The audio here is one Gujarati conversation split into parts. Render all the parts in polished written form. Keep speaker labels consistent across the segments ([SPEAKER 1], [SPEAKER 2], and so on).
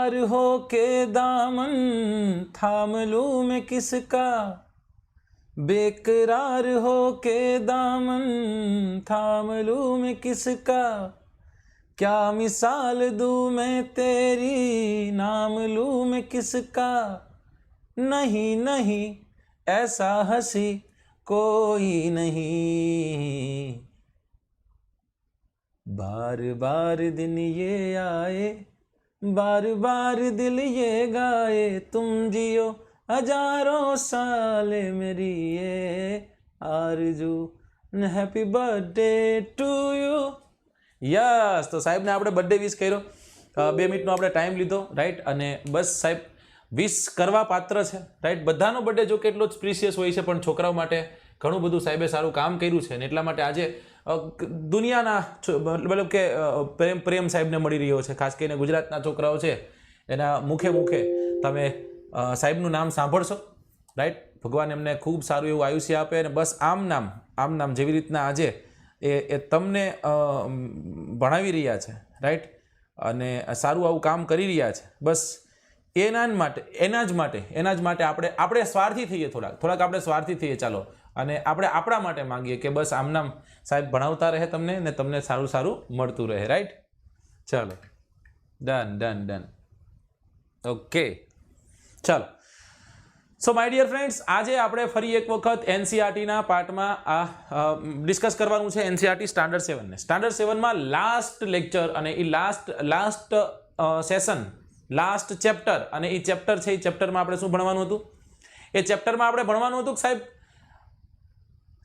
[SPEAKER 1] हो के दामन थाम लूं मैं किसका, बेकरार हो के दामन थाम लूं मैं किसका, क्या मिसाल दूं मैं तेरी नाम लूं मैं किसका, नहीं नहीं ऐसा हंसी कोई नहीं, बार बार दिन ये आए बार बार दिल ये गाए, तुम जियो हजारों साल मेरी ये आरजू, happy birthday to you. Yes, तो साहेब ने આપણે બર્થડે વિશ કર્યો, 2 મિનિટનો આપણે ટાઈમ લીધો, રાઈટ। અને બસ સાહેબ વિશ કરવા પાત્ર છે, રાઈટ। બધાનો બર્થડે જો કે એટલો જ પ્રિસિયસ હોય છે, પણ છોકરાઓ માટે ઘણું બધું સાહેબે સારું કામ કર્યું છે, અને એટલા માટે આજે દુનિયાના મતલબ કે પ્રેમ સાહેબને મળી રહ્યો છે। ખાસ કરીને ગુજરાતના છોકરાઓ છે એના મુખે મુખે તમે સાહેબનું નામ સાંભળશો, રાઈટ। ભગવાન એમને ખૂબ સારું એવું આયુષ્ય આપે, અને બસ આમ નામ જેવી રીતના આજે એ તમને ભણાવી રહ્યા છે, રાઈટ, અને સારું આવું કામ કરી રહ્યા છે, બસ એના જ માટે આપણે સ્વાર્થી થઈએ, થોડાક આપણે સ્વાર્થી થઈએ, ચાલો, અને આપણે આપણા માટે માંગીએ કે બસ આમનામ સાહેબ ભણાવતા રહે તમને, ને તમને સારું મળતું રહે, રાઈટ। ચાલો, ડન, ઓકે, ચાલો। સો માય ડિયર ફ્રેન્ડ્સ, આજે આપણે ફરી એક વખત એનસીઆરટીના પાર્ટમાં આ ડિસ્કસ કરવાનું છે, એનસીઆરટી સ્ટાન્ડર્ડ 7 ને। સ્ટાન્ડર્ડ 7માં લાસ્ટ લેક્ચર અને એ લાસ્ટ સેશન, લાસ્ટ ચેપ્ટર, અને એ ચેપ્ટર છે, એ ચેપ્ટરમાં આપણે શું ભણવાનું હતું? એ ચેપ્ટરમાં આપણે ભણવાનું હતું કે સાહેબ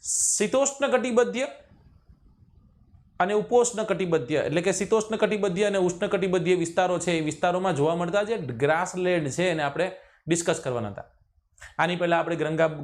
[SPEAKER 1] શીતોષ્ણ કટિબદ્ધીય અને ઉपोष्ण કટિબદ્ધીય, એટલે કે શીતોષ્ણ કટિબદ્ધીય અને ઉષ્ણ કટિબદ્ધીય વિસ્તારો છે, એ વિસ્તારોમાં જોવા મળતા જે ગ્રાસલેન્ડ છે એને આપણે ડિસ્કસ કરવાના હતા। આની પહેલા આપણે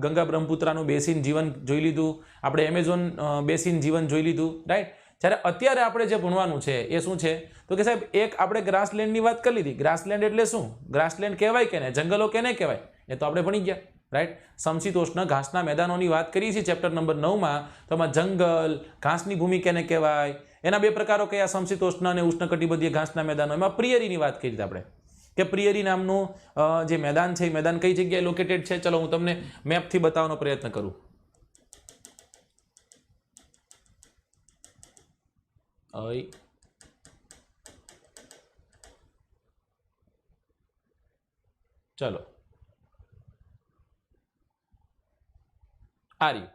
[SPEAKER 1] ગંગા બ્રહ્મપુત્રાનું બેસિન જીવન જોઈ લીધું, આપણે એમેઝોન બેસિન જીવન જોઈ લીધું, રાઈટ। જ્યારે અત્યારે આપણે જે ભણવાનું છે એ શું છે તો કે સાહેબ એક આપણે ગ્રાસલેન્ડની વાત કરી લીધી। ગ્રાસલેન્ડ એટલે શું? ગ્રાસલેન્ડ કહેવાય કે ને, જંગલો કેને કહેવાય એ તો આપણે ભણી ગયા, રાઈટ। સમશીતોષ્ણ ઘાસના મેદાનોની વાત કરીએ છીએ ચેપ્ટર નંબર 9માં, તો એમાં જંગલ, ઘાસની ભૂમિ કેને કહેવાય, એના બે પ્રકારો કયા, સમશીતોષ્ણ અને ઉષ્ણકટિબંધીય ઘાસના મેદાનો। એમાં પ્રિયરીની વાત કરી હતી આપણે કે પ્રિયરી નામનું જે મેદાન છે એ મેદાન કઈ જગ્યાએ લોકેટેડ છે, ચલો હું તમને મેપથી બતાવવાનો પ્રયત્ન કરું। ચલો, આ રહ્યું,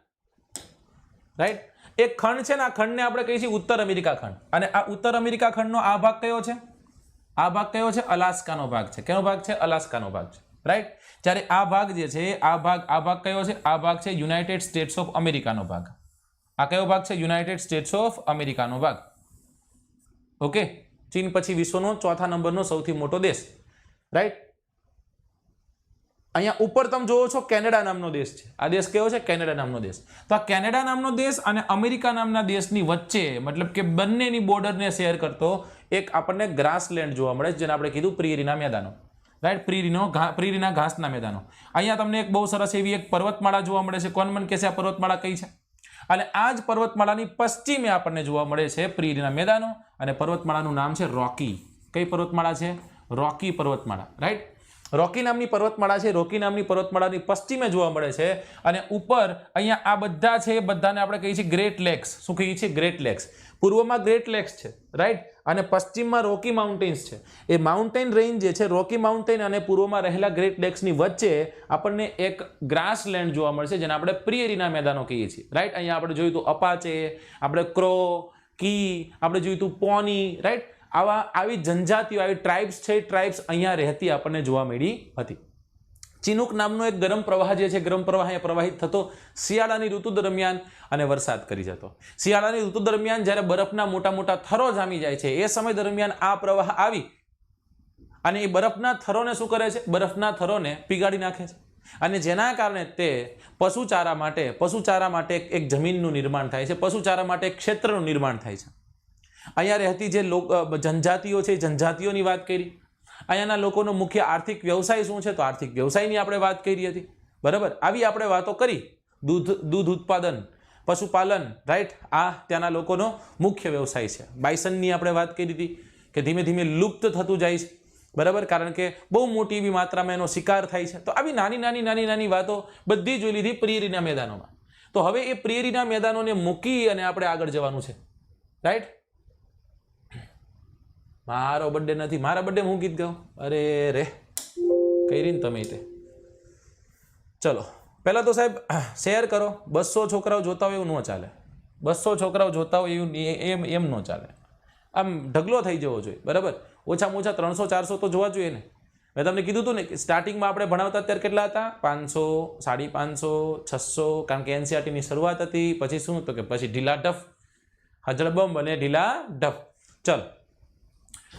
[SPEAKER 1] રાઈટ। એક ખંડ છે ને, આ ખંડને આપણે કહીએ છીએ ઉત્તર અમેરિકા ખંડ, અને આ ઉત્તર અમેરિકા ખંડનો આ ભાગ કયો છે? આ ભાગ કયો છે? અલાસ્કાનો ભાગ છે। કેનો ભાગ છે? અલાસ્કાનો ભાગ છે, રાઈટ। જ્યારે આ ભાગ જે છે આ ભાગ કયો છે? આ ભાગ છે યુનાઇટેડ સ્ટેટ્સ ઓફ અમેરિકાનો ભાગ। આ કયો ભાગ છે? યુનાઇટેડ સ્ટેટ્સ ઓફ અમેરિકાનો ભાગ, ઓકે। ચીન પછી વિશ્વનો 4થા નંબરનો સૌથી મોટો દેશ, રાઈટ। અહીંયા ઉપર તમે જોવો છો કેનેડા નામનો દેશ છે। આ દેશ કયો છે? કેનેડા નામનો દેશ। તો આ કેનેડા નામનો દેશ અને અમેરિકા નામના દેશની વચ્ચે, મતલબ કે બંનેની બોર્ડરને શેર કરતો એક આપણને ગ્રાસલેન્ડ જોવા મળે છે, જેને આપણે કીધું પ્રિયરીના મેદાનો, રાઈટ। પ્રિયરીના ઘાસના મેદાનો। અહીંયા તમને એક બહુ સરસ એવી એક પર્વતમાળા જોવા મળે છે। કોણ મને કહેશે આ પર્વતમાળા કઈ છે? અને આ જ પર્વતમાળાની પશ્ચિમે આપણને જોવા મળે છે પ્રિયરીના મેદાનો, અને પર્વતમાળાનું નામ છે રોકી। કઈ પર્વતમાળા છે? રોકી પર્વતમાળા, રાઈટ। રોકી નામની પર્વતમાળા છે, રોકી નામની પર્વતમાળાની પશ્ચિમે જોવા મળે છે, અને ઉપર અહીંયા આ બધા છે, બધાને આપણે કહીએ છીએ ગ્રેટ લેક્સ। શું કહીએ છીએ? Great Lakes. પૂર્વમાં ગ્રેટ લેક્સ છે, રાઈટ, અને પશ્ચિમમાં રોકી માઉન્ટેન્સ છે। એ માઉન્ટેન રેન્જ જે છે, રોકી માઉન્ટેન અને પૂર્વમાં રહેલા ગ્રેટ લેક્સની વચ્ચે આપણને એક ગ્રાસલેન્ડ જોવા મળશે, જેને આપણે પ્રિયરીના મેદાનો કહીએ છીએ, રાઈટ। અહીંયા આપણે જોયું હતું અપાચે, આપણે ક્રો, કી, આપણે જોયું હતું પોની, રાઈટ। આવી જનજાતિઓ, આવી ટ્રાઇબ્સ છે, ટ્રાઇબ્સ અહીંયા રહેતી આપણને જોવા મળી હતી। ચિનુક નામનો એક ગરમ પ્રવાહ જે છે, ગરમ પ્રવાહ અહીંયા પ્રવાહિત થતો શિયાળાની ઋતુ દરમિયાન અને વરસાદ કરી જતો। શિયાળાની ઋતુ દરમિયાન જ્યારે બરફના મોટા મોટા થરો જામી જાય છે, એ સમય દરમિયાન આ પ્રવાહ આવી અને એ બરફના થરોને શું કરે છે? બરફના થરોને પીગાળી નાખે છે, અને જેના કારણે તે પશુચારા માટે એક જમીનનું નિર્માણ થાય છે, પશુચારા માટે એક ક્ષેત્રનું નિર્માણ થાય છે। અહીંયા રહેતી જે જનજાતિઓ છે, જનજાતિઓની વાત કરી। અહીંયાના લોકોનો મુખ્ય આર્થિક વ્યવસાય શું છે? તો આર્થિક વ્યવસાયની આપણે વાત કરી હતી, બરાબર। આવી આપણે વાતો કરી, દૂધ ઉત્પાદન, પશુપાલન, રાઈટ, આ ત્યાંના લોકોનો મુખ્ય વ્યવસાય છે। બાયસનની આપણે વાત કરી હતી કે ધીમે ધીમે લુપ્ત થતું જાય છે, બરાબર, કારણ કે બહુ મોટી એવી માત્રામાં એનો શિકાર થાય છે. તો આવી નાની નાની નાની નાની વાતો બધી જોઈ લીધી પ્રિયરીના મેદાનોમાં. તો હવે એ પ્રિયરીના મેદાનોને મૂકી અને આપણે આગળ જવાનું છે. રાઈટ? મારો બર્થડે નથી, મારા બર્થડે હું ગીત ગાઉં? અરે રે, કઈ રીને તમે તે. ચલો પહેલા તો સાહેબ શેર કરો. 200 છોકરાઓ જોતા હોય એવું ન ચાલે. 200 છોકરાઓ જોતા હોય એવું એમ ન ચાલે. આમ ઢગલો થઈ જવો જોઈએ. બરાબર, ઓછામાં ઓછા 300-400 તો જોવા જોઈએ ને. મેં તમને કીધું હતું ને કે સ્ટાર્ટિંગમાં આપણે ભણાવતા અત્યારે કેટલા હતા? 500, 550, 600, કારણ કે એનસીઆરટીની શરૂઆત હતી. પછી શું તો કે પછી ઢીલા ઢફ, હજળબમ અને ઢીલા ઢફ. ચલો,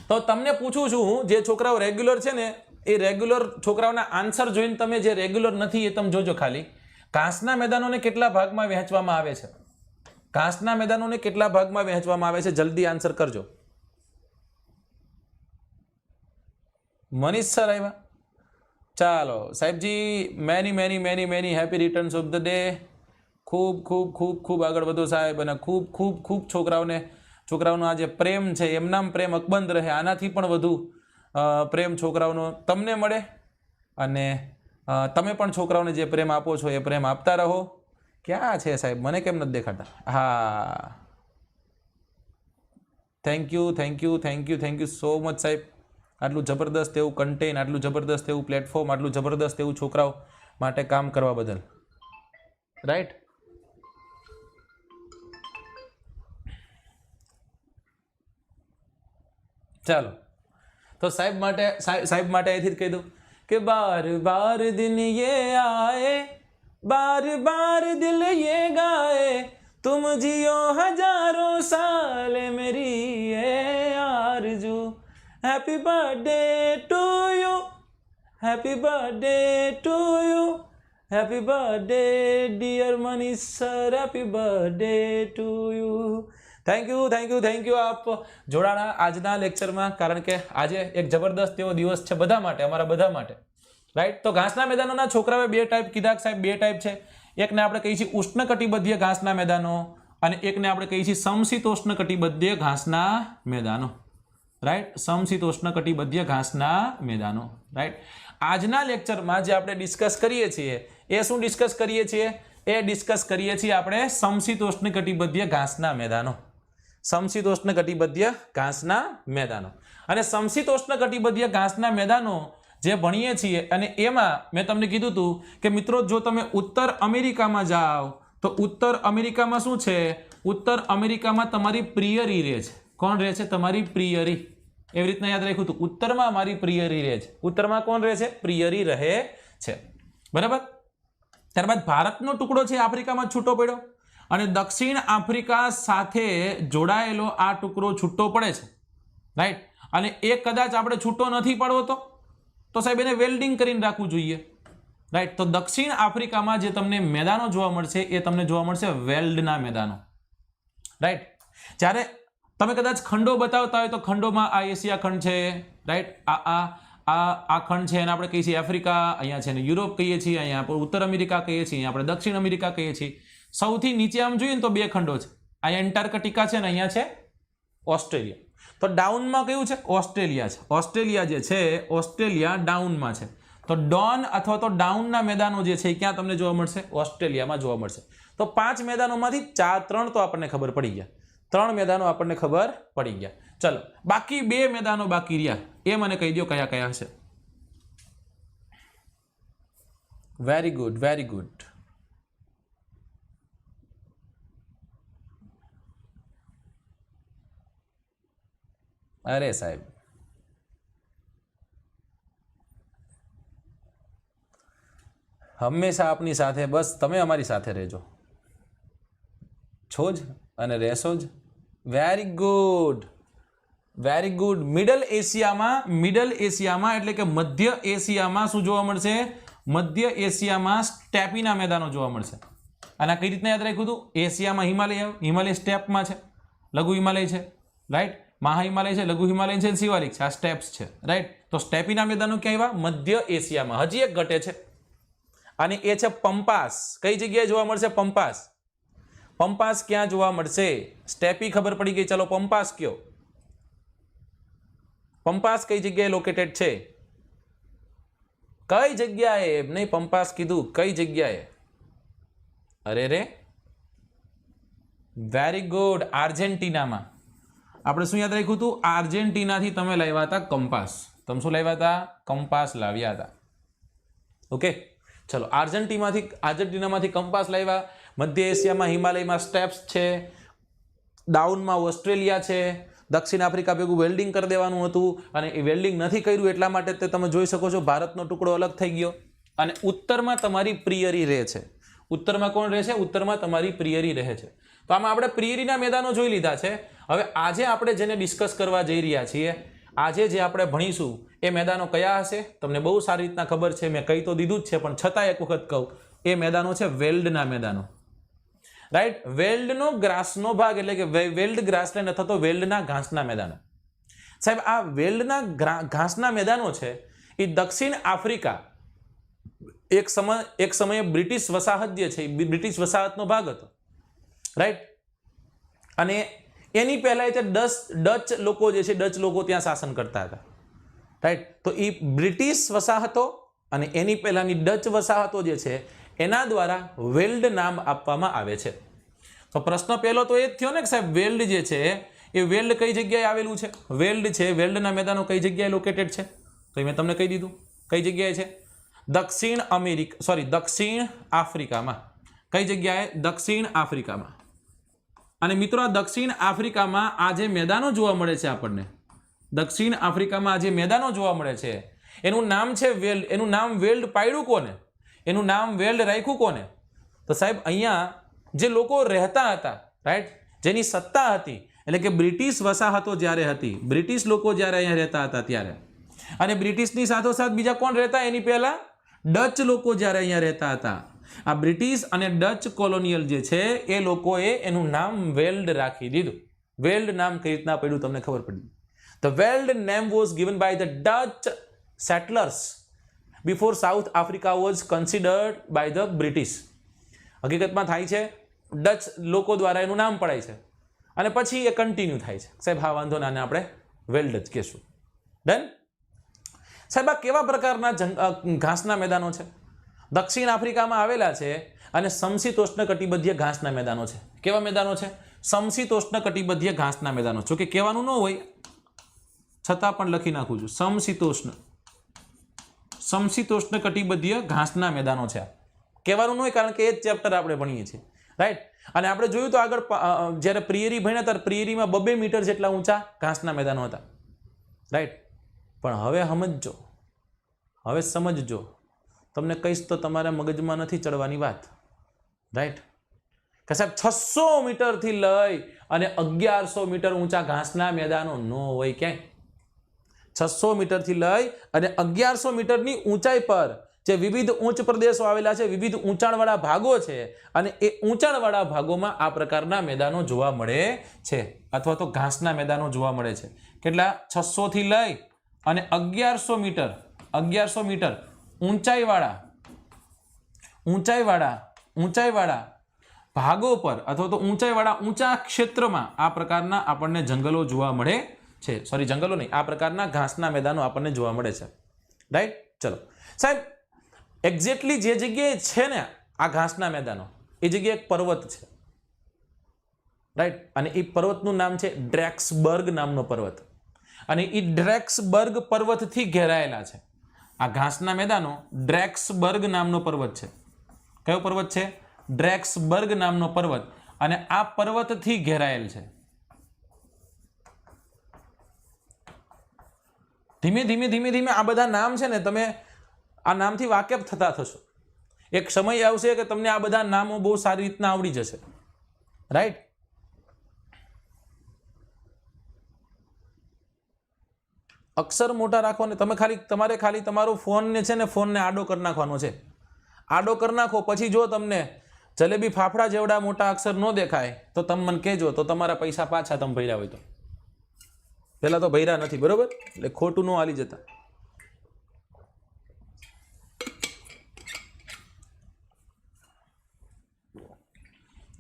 [SPEAKER 1] તો તમને પૂછું છું, જે છોકરાઓ રેગ્યુલર છે ને એ રેગ્યુલર છોકરાઓના આન્સર જોઈને તમે જે રેગ્યુલર નથી એ તમે જોજો. ખાલી ઘાસના મેદાનોને કેટલા ભાગમાં વહેંચવામાં આવે છે? ઘાસના મેદાનોને કેટલા ભાગમાં વહેંચવામાં આવે છે? જલ્દી આન્સર કરજો. મનીષ સર આવ્યા? ચાલો સાહેબજી, many many many many happy returns of the day. ખૂબ ખૂબ ખૂબ ખૂબ આગળ વધો સાહેબ, અને ખૂબ ખૂબ ખૂબ છોકરાઓનો આ જે પ્રેમ છે એમનામ પ્રેમ અકબંધ રહે. આનાથી પણ વધુ પ્રેમ છોકરાઓનો તમને મળે, અને તમે પણ છોકરાઓને જે પ્રેમ આપો છો એ પ્રેમ આપતા રહો. ક્યાં છે સાહેબ? મને કેમ નથી દેખાતા? હા, thank you thank you thank you thank you so much સાહેબ. આટલું જબરદસ્ત એવું કન્ટેન, આટલું જબરદસ્ત એવું પ્લેટફોર્મ, આટલું જબરદસ્ત એવું છોકરાઓ માટે કામ કરવા બદલ. રાઈટ? ચાલો, તો સાહેબ માટે અહીંથી જ કહી દઉં કે બાર બાર દિન યે આए, बार बार दिल ये गाए, तुम जियो हजारों साल मेरी ये आरज़ू. Happy birthday to you, happy birthday to you, happy birthday dear Manish sir, happy birthday to you. Thank you આપ જોડાણા આજના લેક્ચરમાં, કારણ કે આજે એક જબરદસ્ત એવો દિવસ છે બધા માટે, અમારા બધા માટે. રાઈટ? તો ઘાસના મેદાનોના છોકરાઓએ 2 ટાઈપ કીધા સાહેબ. 2 ટાઈપ છે. એકને આપણે કહીએ છીએ ઉષ્ણકટિબંધીય ઘાસના મેદાનો, અને એકને આપણે કહીએ છીએ સમશીતોષ્ણકટિબંધીય ઘાસના મેદાનો. રાઈટ? સમશીતોષ્ણકટિબંધીય ઘાસના મેદાનો. રાઈટ? આજના લેક્ચરમાં જે આપણે ડિસ્કસ કરીએ છીએ એ શું ડિસ્કસ કરીએ છીએ? એ ડિસ્કસ કરીએ છીએ આપણે સમશીતોષ્ણકટિબંધીય ઘાસના મેદાનો. સમશીતોષ્ણકટિબંધીય ઘાસના મેદાનો. અને સમશીતોષ્ણકટિબંધીય ઘાસના મેદાનો જે ભણીએ છીએ, અને એમાં મેં તમને કીધું હતું કે મિત્રો, જો તમે ઉત્તર અમેરિકામાં જાઓ તો ઉત્તર અમેરિકામાં શું છે? ઉત્તર અમેરિકામાં તમારી પ્રિયરી રહે છે. કોણ રહે છે? તમારી પ્રિયરી. એવી રીતના યાદ રાખ્યું હતું, ઉત્તરમાં મારી પ્રિયરી રહે છે. ઉત્તરમાં કોણ રહે છે? પ્રિયરી રહે છે. બરાબર? ત્યારબાદ ભારતનો ટુકડો છે આફ્રિકામાં છૂટો પડ્યો, અને દક્ષિણ આફ્રિકા સાથે જોડાયેલો આ ટુકડો છૂટો પડે છે. રાઈટ? અને એ કદાચ આપણે છૂટો નથી પડવો તો સાહેબ એને વેલ્ડિંગ કરીને રાખવું જોઈએ. રાઈટ? તો દક્ષિણ આફ્રિકામાં જે તમને મેદાનો જોવા મળશે એ તમને જોવા મળશે વેલ્ડના મેદાનો. રાઈટ? જ્યારે તમે કદાચ ખંડો બતાવતા હોય તો ખંડોમાં આ એશિયા ખંડ છે. રાઈટ? આ ખંડ છે એને આપણે કહીએ છીએ આફ્રિકા, અહીંયા છે ને યુરોપ કહીએ છીએ, અહીંયા આપણે ઉત્તર અમેરિકા કહીએ છીએ, અહીંયા આપણે દક્ષિણ અમેરિકા કહીએ છીએ. સૌથી નીચે આમ જોઈએ ને તો 2 ખંડો છે. અહીંયા એન્ટાર્કટિકા છે ને અહીંયા છે ઓસ્ટ્રેલિયા. તો ડાઉનમાં કયું છે? ઓસ્ટ્રેલિયા છે. ઓસ્ટ્રેલિયા જે છે, ઓસ્ટ્રેલિયા ડાઉનમાં છે. તો ડોન અથવા તો ડાઉનના મેદાનો જે છે એ ક્યાં તમને જોવા મળશે? ઓસ્ટ્રેલિયામાં જોવા મળશે. તો 5 મેદાનોમાંથી 3 તો આપણને ખબર પડી ગયા. 3 મેદાનો આપણને ખબર પડી ગયા. ચલો, બાકી 2 મેદાનો બાકી રહ્યા, એ મને કહી દો કયા કયા હશે? Very good, very good. અરે સાહેબ, હંમેશા આપની સાથે, બસ તમે અમારી સાથે રહેજો. છો જ અને રહેશો જ. Very good, very good. Middle એશિયામાં એટલે કે મધ્ય એશિયામાં શું જોવા મળશે? મધ્ય એશિયામાં સ્ટેપીના મેદાનો જોવા મળશે. અને કઈ રીતના યાદ રાખ્યું હતું? એશિયામાં હિમાલય સ્ટેપમાં છે, લઘુ હિમાલય છે. રાઈટ? મહા હિમાલય છે, લઘુ હિમાલય છે, શિવાલિક છે. આ સ્ટેપ્સ છે. રાઈટ? તો સ્ટેપીના મેદાનો ક્યાં આવ્યા? મધ્ય એશિયામાં. હજી એક ઘટે છે, અને એ છે પમ્પાસ. કઈ જગ્યાએ જોવા મળશે? પમ્પાસ. પમ્પાસ ક્યાં જોવા મળશે? સ્ટેપી ખબર પડી ગઈ, ચલો પમ્પાસ કયો. પંપાસ કઈ જગ્યાએ લોકેટેડ છે? કઈ જગ્યાએ? નહીં પંપાસ કીધું, કઈ જગ્યાએ? અરે રે, વેરી ગુડ, આર્જેન્ટિનામાં. આપણે શું યાદ રાખ્યું હતું? આર્જેન્ટિનાથી તમે લાવ્યા હતા કંપાસ. તમે શું લાવ્યા હતા? કંપાસ લાવ્યા હતા. ઓકે, ચલો. આર્જેન્ટિનામાંથી કંપાસ લાવ્યા. મધ્ય એશિયામાં હિમાલયમાં સ્ટેપ્સ છે, ડાઉનમાં ઓસ્ટ્રેલિયા છે. દક્ષિણ આફ્રિકા ભેગું વેલ્ડિંગ કરી દેવાનું હતું અને એ વેલ્ડિંગ નથી કર્યું એટલા માટે તે તમે જોઈ શકો છો ભારતનો ટુકડો અલગ થઈ ગયો. અને ઉત્તરમાં તમારી પ્રિયરી રહે છે. ઉત્તરમાં કોણ રહે છે? ઉત્તરમાં તમારી પ્રિયરી રહે છે. તો આમાં આપણે પ્રિયરીના મેદાનો જોઈ લીધા છે. હવે આજે આપણે જેને ડિસ્કસ કરવા જઈ રહ્યા છીએ, આજે જે આપણે ભણીશું એ મેદાનો કયા હશે? તમને બહુ સારી રીતના ખબર છે, મેં કહી તો દીધું જ છે, પણ છતાં એક વખત કહું, એ મેદાનો છે વેલ્ડના મેદાનો. રાઈટ? વેલ્ડનો ગ્રાસનો ભાગ એટલે કે વેલ્ડ ગ્રાસલેન્ડ અથવા તો વેલ્ડના ઘાસના મેદાનો. સાહેબ, આ વેલ્ડના ઘાસના મેદાનો છે એ દક્ષિણ આફ્રિકા એક સમયે બ્રિટિશ વસાહત જે છે એ બ્રિટિશ વસાહતનો ભાગ હતો. રાઈટ? અને એની પહેલા તે ડચ લોકો જે છે, ડચ લોકો ત્યાં શાસન કરતા હતા. રાઈટ? તો એ બ્રિટિશ વસાહતો અને એની પહેલાની ડચ વસાહતો જે છે એના દ્વારા વેલ્ડ નામ આપવામાં આવે છે. તો પ્રશ્ન પહેલો તો એ જ થયો ને કે સાહેબ, વેલ્ડ જે છે એ વેલ્ડ કઈ જગ્યાએ આવેલું છે? વેલ્ડ છે, વેલ્ડના મેદાનો કઈ જગ્યાએ લોકેટેડ છે? તો મેં તમને કહી દીધું કઈ જગ્યાએ છે. દક્ષિણ આફ્રિકામાં. કઈ જગ્યાએ? દક્ષિણ આફ્રિકામાં. અને મિત્રો, આ દક્ષિણ આફ્રિકામાં આ જે મેદાનો જોવા મળે છે આપણને, દક્ષિણ આફ્રિકામાં આ જે મેદાનો જોવા મળે છે એનું નામ છે વેલ્ડ. એનું નામ વેલ્ડ પાડ્યું કોને? એનું નામ વેલ્ડ રાખ્યું કોને? તો સાહેબ, અહીંયા જે લોકો રહેતા હતા, રાઈટ, જેની સત્તા હતી, એટલે કે બ્રિટિશ વસાહતો જ્યારે હતી, બ્રિટિશ લોકો જ્યારે અહીંયા રહેતા હતા ત્યારે, અને બ્રિટિશની સાથોસાથ બીજા કોણ રહેતા એની પહેલા? ડચ લોકો જ્યારે અહીંયા રહેતા હતા. આ બ્રિટિશ અને ડચ કોલોનિયલ જે છે એ લોકોએ એનું નામ વેલ્ડ રાખી દીધું. વેલ્ડ નામ કઈ રીતના પડ્યું તમને ખબર પડી? The Weld name was given by the Dutch settlers before South Africa was considered by the British. હકીકતમાં થાય છે ડચ લોકો દ્વારા એનું નામ પડાય છે અને પછી એ કન્ટિન્યુ થાય છે. સાહેબ, હા, વાંધો ના, આપણે વેલ્ડ જ કહેશું. ડન? સાહેબ, આ કેવા પ્રકારના ઘાસના મેદાનો છે? દક્ષિણ આફ્રિકામાં આવેલા છે અને સમશીતોષ્ણ કટિબંધીય ઘાસના મેદાનો છે. કેવા મેદાનો છે? સમશીતોષ્ણ કટિબંધીય ઘાસના મેદાનો. જો કે કહેવાનું ન હોય છતાં પણ લખી નાખું છું, સમશીતોષ્ણ કટિબંધીય ઘાસના મેદાનો છે. કહેવાનું ન હોય કારણ કે એ જ ચેપ્ટર આપણે ભણીએ છીએ. રાઈટ? અને આપણે જોયું તો આગળ જ્યારે પ્રિયરી ભણ્યા ત્યારે પ્રિયરીમાં 2 મીટર જેટલા ઊંચા ઘાસના મેદાનો હતા. રાઈટ? પણ હવે સમજો, હવે સમજજો, તમને કહીશ તો તમારા મગજમાં નથી ચડવાની વાત. રાઈટ? કે સાહેબ 600 મીટરથી લઈ અને 1100 મીટર ઊંચા ઘાસના મેદાનો ન હોય ક્યાંય. 600 મીટરથી લઈ અને 1100 મીટરની ઊંચાઈ પર જે વિવિધ ઉચ્ચ પ્રદેશો આવેલા છે, વિવિધ ઊંચાણવાળા ભાગો છે, અને એ ઊંચાણવાળા ભાગોમાં આ પ્રકારના મેદાનો જોવા મળે છે, અથવા તો ઘાસના મેદાનો જોવા મળે છે. કેટલા? 600 થી લઈ અને 1100 મીટર ઊંચાઈવાળા ભાગો પર અથવા તો ઊંચા ક્ષેત્રમાં આ પ્રકારના આપણને જંગલો જોવા મળે છે. સોરી, જંગલો નહીં, આ પ્રકારના ઘાસના મેદાનો આપણને જોવા મળે છે. રાઈટ? ચલો સાહેબ, એક્ઝેક્ટલી જે જગ્યાએ છે ને આ ઘાસના મેદાનો, એ જગ્યાએ એક પર્વત છે. રાઈટ? અને એ પર્વતનું નામ છે ડ્રેક્સબર્ગ નામનો પર્વત. અને એ ડ્રેક્સબર્ગ પર્વતથી ઘેરાયેલા છે. આ ઘાસના મેદાનો ડ્રેક્સબર્ગ નામનો પર્વત છે. કયો પર્વત છે? ડ્રેક્સબર્ગ નામનો પર્વત. અને આ પર્વતથી ઘેરાયેલ છે. ધીમે ધીમે આ બધા નામ છે ને, તમે આ નામથી વાકેફ થતા થશો. એક સમય આવશે કે તમને આ બધા નામો બહુ સારી રીતના આવડી જશે. રાઈટ? અક્ષર મોટા રાખવાને તમારે ખાલી તમારો ફોનને છે ને, ફોનને આડો કરી નાખવાનો છે. આડો કરી નાખો, પછી જો તમને જલેબી ફાફડા જેવડા મોટા અક્ષર ન દેખાય તો તમે મને કહેજો, તો તમારા પૈસા પાછા તમે ભર્યા હોય તો. પેલા તો ભર્યા નથી, બરોબર? એટલે ખોટું ન હાલી જતા.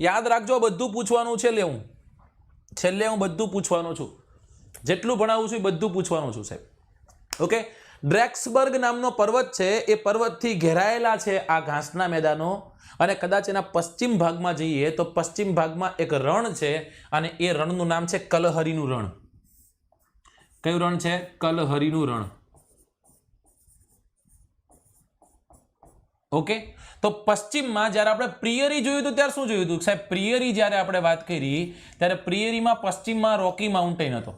[SPEAKER 1] યાદ રાખજો, બધું પૂછવાનું છે. છેલ્લે હું બધું પૂછવાનો છું. જેટલું ભણાવું છું એ બધું પૂછવાનું છું સાહેબ. ઓકે, ડ્રેક્સબર્ગ નામનો પર્વત છે એ પર્વતથી ઘેરાયેલા છે આ ઘાસના મેદાનો, અને કદાચ એના પશ્ચિમ ભાગમાં જઈએ તો પશ્ચિમ ભાગમાં એક રણ છે અને એ રણનું નામ છે કલહરીનું રણ. કયું રણ છે? કલહરીનું રણ. ઓકે, તો પશ્ચિમમાં જ્યારે આપણે પ્રિયરી જોયું હતું ત્યારે શું જોયું હતું સાહેબ? પ્રિયરી જ્યારે આપણે વાત કરી ત્યારે પ્રિયરીમાં પશ્ચિમમાં રોકી માઉન્ટેન હતો.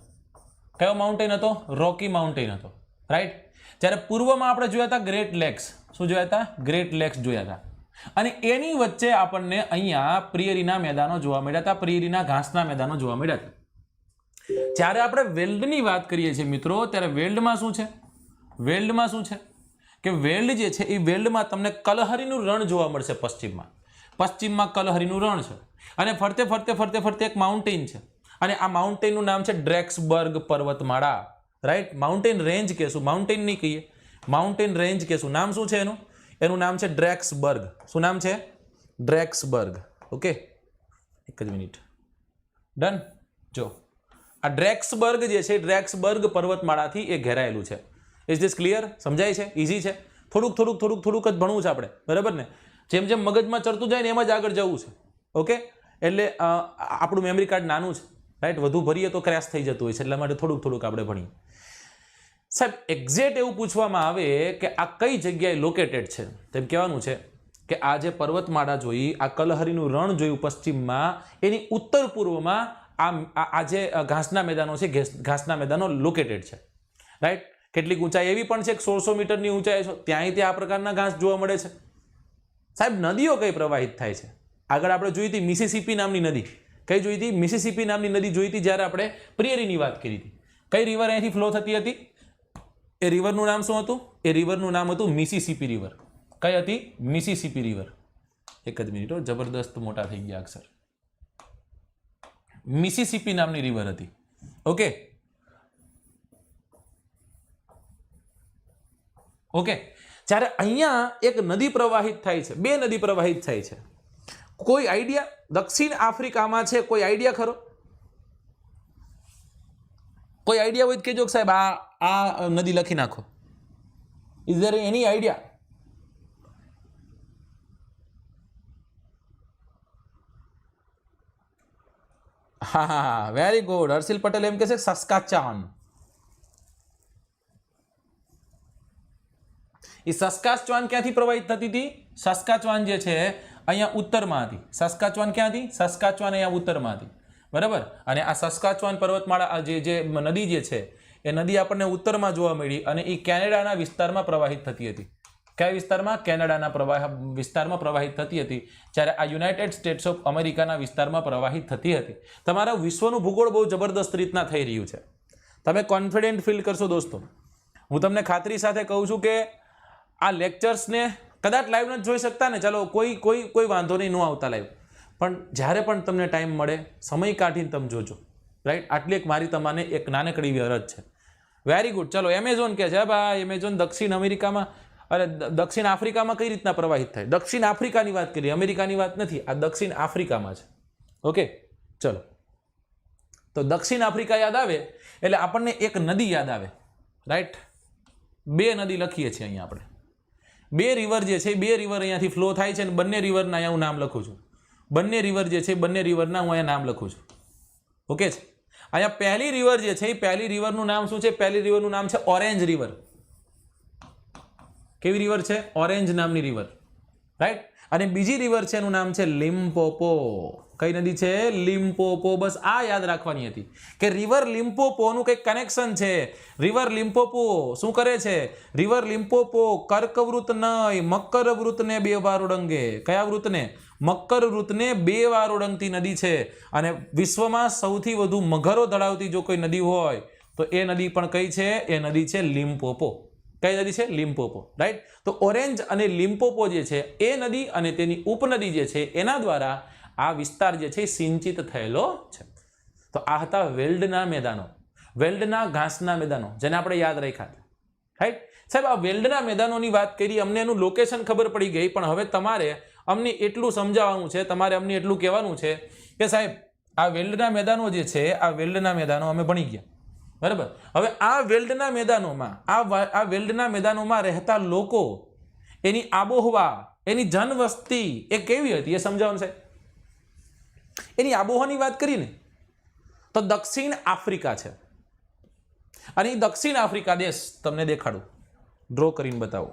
[SPEAKER 1] કયો માઉન્ટેન હતો? રોકી માઉન્ટેન હતો, રાઈટ. જ્યારે પૂર્વમાં આપણે જોયા હતા ગ્રેટ લેક્સ. શું જોયા હતા? ગ્રેટ લેક્સ જોયા હતા. અને એની વચ્ચે આપણને અહીંયા પ્રિયરીના મેદાનો જોવા મળ્યા હતા, પ્રિયરીના ઘાસના મેદાનો જોવા મળ્યા હતા. જ્યારે આપણે વેલ્ડની વાત કરીએ છીએ મિત્રો, ત્યારે વેલ્ડમાં શું છે? વેલ્ડમાં શું છે કે વેલ્ડ જે છે એ વેલ્ડમાં તમને કલહરીનું રણ જોવા મળશે. પશ્ચિમમાં કલહરીનું રણ છે અને ફરતે ફરતે ફરતે ફરતે એક માઉન્ટેન છે, અને આ માઉન્ટેનનું નામ છે ડ્રેક્સબર્ગ પર્વતમાળા, રાઈટ. માઉન્ટેન રેન્જ કહેશું, માઉન્ટેન નહીં કહીએ, માઉન્ટેન રેન્જ કહેશું. નામ શું છે એનું? એનું નામ છે ડ્રેક્સબર્ગ. શું નામ છે? ડ્રેક્સબર્ગ. ઓકે, એક જ મિનિટ. ડન. જો આ ડ્રેક્સબર્ગ જે છે, ડ્રેક્સબર્ગ પર્વતમાળાથી એ ઘેરાયેલું છે. Is this clear? સમજાય છે? ઇઝી છે? થોડુંક જ ભણવું છે આપણે, બરાબર ને? જેમ જેમ મગજમાં ચડતું જાય ને એમ જ આગળ જવું છે. ઓકે, એટલે આપણું મેમરી કાર્ડ નાનું છે, રાઈટ. વધુ ભરીએ તો ક્રેશ થઈ જતું હોય છે, એટલા માટે થોડુંક આપણે ભણીએ. સાહેબ એક્ઝેક્ટ એવું પૂછવામાં આવે કે આ કઈ જગ્યાએ લોકેટેડ છે, તેમ કહેવાનું છે કે આ જે પર્વતમાળા જોઈ, આ કલહરીનું રણ જોયું પશ્ચિમમાં, એની ઉત્તર પૂર્વમાં આ જે ઘાસના મેદાનો છે, ઘાસના મેદાનો લોકેટેડ છે, રાઈટ. કેટલીક ઊંચાઈ એવી પણ છે કે 1600 મીટરની ઊંચાઈ છે, ત્યાં આ પ્રકારના ઘાસ જોવા મળે છે. સાહેબ નદીઓ કઈ પ્રવાહિત થાય છે? આગળ આપણે જોઈ હતી મિસિસિપી નામની નદી. કઈ જોઈ હતી? મિસિસિપી નામની નદી જોઈ હતી જ્યારે આપણે પ્રિયરીની વાત કરી હતી. કઈ રિવર અહીંથી ફ્લો થતી હતી? એ રિવરનું નામ શું હતું? એ રિવરનું નામ હતું મિસિસિપી રિવર. કઈ હતી? Mississippi river. એક જ મિનિટ, જબરદસ્ત મોટા થઈ ગયા અક્ષર. મિસિસિપી નામની રિવર હતી. ઓકે ઓકે, જ્યારે અહીંયા એક નદી પ્રવાહિત થાય છે, બે નદી પ્રવાહિત થાય છે. કોઈ આઈડિયા? દક્ષિણ આફ્રિકામાં છે, કોઈ આઈડિયા ખરો? કોઈ આઈડિયા હોય તો કહેજો કે સાહેબ આ નદી લખી નાખો. Is there any idea? હા, વેરી ગુડ. હર્ષિલ પટેલ એમ કહે છે સસ્કાચાન. એ સસ્કાચવાન ક્યાંથી પ્રવાહિત થતી હતી? સસ્કાચવાન જે છે અહીંયા ઉત્તરમાં હતી. સસ્કાચવાન ક્યાં હતી? સસ્કાચવાન અહીંયા ઉત્તરમાં હતી, બરાબર. અને આ સસ્કાચવાન પર્વતમાળા જે નદી જે છે એ નદી આપણને ઉત્તરમાં જોવા મળી અને એ કેનેડાના વિસ્તારમાં પ્રવાહિત થતી હતી. કયા વિસ્તારમાં? કેનેડાના વિસ્તારમાં પ્રવાહિત થતી હતી, જ્યારે આ યુનાઇટેડ સ્ટેટ્સ ઓફ અમેરિકાના વિસ્તારમાં પ્રવાહિત થતી હતી. તમારા વિશ્વનું ભૂગોળ બહુ જબરદસ્ત રીતના થઈ રહ્યું છે. તમે કોન્ફિડન્ટ ફીલ કરશો દોસ્તો. હું તમને ખાતરી સાથે કહું છું કે આ લેક્ચર્સને કદાચ લાઈવ નથી જોઈ શકતા ને, ચાલો કોઈ વાંધો નહીં, ન આવતા લાઈવ, પણ જ્યારે પણ તમને ટાઈમ મળે સમય કાઢીને તમે જોજો, રાઈટ. આટલી એક મારી તમને એક નાનકડી અરજ છે. Very good. ચલો, એમેઝોન કે છે ભાઈ, એમેઝોન દક્ષિણ અમેરિકામાં, અરે દક્ષિણ આફ્રિકામાં કઈ રીતના પ્રવાહિત થાય? દક્ષિણ આફ્રિકાની વાત કરીએ, અમેરિકાની વાત નથી, આ દક્ષિણ આફ્રિકામાં છે. ઓકે, ચલો. તો દક્ષિણ આફ્રિકા યાદ આવે એટલે આપણને એક નદી યાદ આવે, રાઈટ. બે નદી લખીએ છીએ અહીંયા આપણે. બે રિવર જે છે, બે રિવર અહીંયાથી ફ્લો થાય છે અને બંને રિવરના અહીંયા હું નામ લખું છું. બંને રિવર જે છે, બંને રિવરના હું અહીંયા નામ લખું છું. ઓકે છે. અહીંયા પહેલી રિવર જે છે, પહેલી રિવરનું નામ શું છે? પહેલી રિવરનું નામ છે ઓરેન્જ રિવર. કેવી રિવર છે? ઓરેન્જ નામની રિવર, રાઈટ. અને બીજી રિવર છે એનું નામ છે લિમ્પોપો. કઈ નદી છે? લિમ્પોપો. બસ આ યાદ રાખવાની હતી કે રિવર લિમ્પોપોનું કંઈક કનેક્શન છે. રિવર લિમ્પોપો શું કરે છે? રિવર લિમ્પોપો કર્કવૃત નહીં, મકર વૃતને બે વાર ઓળંગે. કયા વૃતને? મકર વૃતને બે વાર ઓળંગતી નદી છે. અને વિશ્વમાં સૌથી વધુ મગરો ધરાવતી જો કોઈ નદી હોય તો એ નદી પણ કઈ છે? એ નદી છે લિમ્પોપો. કઈ નદી છે? લિમ્પોપો, રાઈટ. તો ઓરેન્જ અને લિમ્પોપો જે છે એ નદી અને તેની ઉપનદી જે છે એના દ્વારા આ વિસ્તાર જે છે સિંચિત થયેલો છે. તો આ હતા વેલ્ડના મેદાનો, વેલ્ડના ઘાસના મેદાનો, જેને આપણે યાદ રાખ્યા, રાઈટ. સાહેબ આ વેલ્ડના મેદાનોની વાત કરી, અમને એનું લોકેશન ખબર પડી ગઈ, પણ હવે તમારે અમને એટલું સમજાવવાનું છે, તમારે અમને એટલું કહેવાનું છે કે સાહેબ આ વેલ્ડના મેદાનો જે છે, આ વેલ્ડના મેદાનો અમે ભણી ગયા, બરાબર. હવે આ વેલ્ડના મેદાનોમાં આ વેલ્ડના મેદાનોમાં રહેતા લોકો, એની આબોહવા, એની જનવસ્તી એ કેવી હતી એ સમજાવવાનું સાહેબ. એની આબોહવાની વાત કરીને તો દક્ષિણ આફ્રિકા છે, અને એ દક્ષિણ આફ્રિકા દેશ તમને દેખાડું, ડ્રો કરીને બતાવો.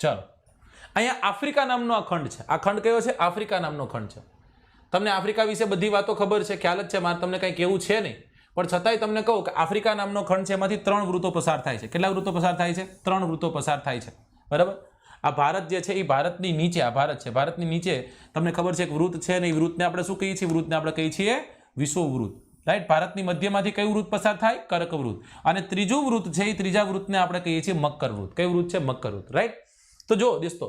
[SPEAKER 1] ચાલો, અહીંયા આફ્રિકા નામનો આ ખંડ છે. આ ખંડ કયો છે? આફ્રિકા નામનો ખંડ છે. તમને આફ્રિકા વિશે બધી વાતો ખબર છે, ખ્યાલ જ છે, મારે તમને કંઈ કેવું છે નહીં, પણ છતાંય તમને કહું કે આફ્રિકા નામનો ખંડ છે, એમાંથી 3 વૃત્તો પસાર થાય છે. કેટલા વૃત્તો પસાર થાય છે? 3 વૃત્તો પસાર થાય છે. બરાબર. આ ભારત જે છે એ ભારતની નીચે, આ ભારત છે, ભારતની નીચે તમને ખબર છે એક વૃત્ત છે, ને એ વૃત્તને આપણે શું કહીએ છીએ? વૃત્તને આપણે કહીએ છીએ વિષુવવૃત્ત. રાઈટ. ભારતની મધ્યમાંથી કયું વૃત્ત પસાર થાય? કર્કવૃત્ત. અને ત્રીજું વૃત્ત છે એ ત્રીજા વૃત્તને આપણે કહીએ છીએ મકરવૃત્ત. કયું વૃત્ત છે? મકરવૃત્ત. રાઈટ. તો જો દોસ્તો,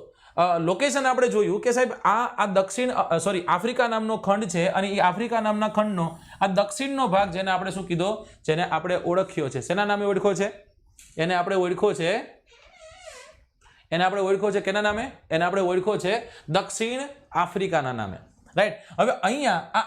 [SPEAKER 1] લોકેશન આપણે જોયું કે સાહેબ આ દક્ષિણ આફ્રિકા નામનો ખંડ છે, અને એ આફ્રિકા નામના ખંડનો આ દક્ષિણનો ભાગ, જેને આપણે શું કીધો? જેને આપણે ઓળખ્યો છે, શેના નામે ઓળખ્યો છે? એને આપણે ઓળખ્યો છે, કેના નામે? એને આપણે ઓળખ્યો છે દક્ષિણ આફ્રિકાના નામે. રાઈટ. હવે અહીંયા આ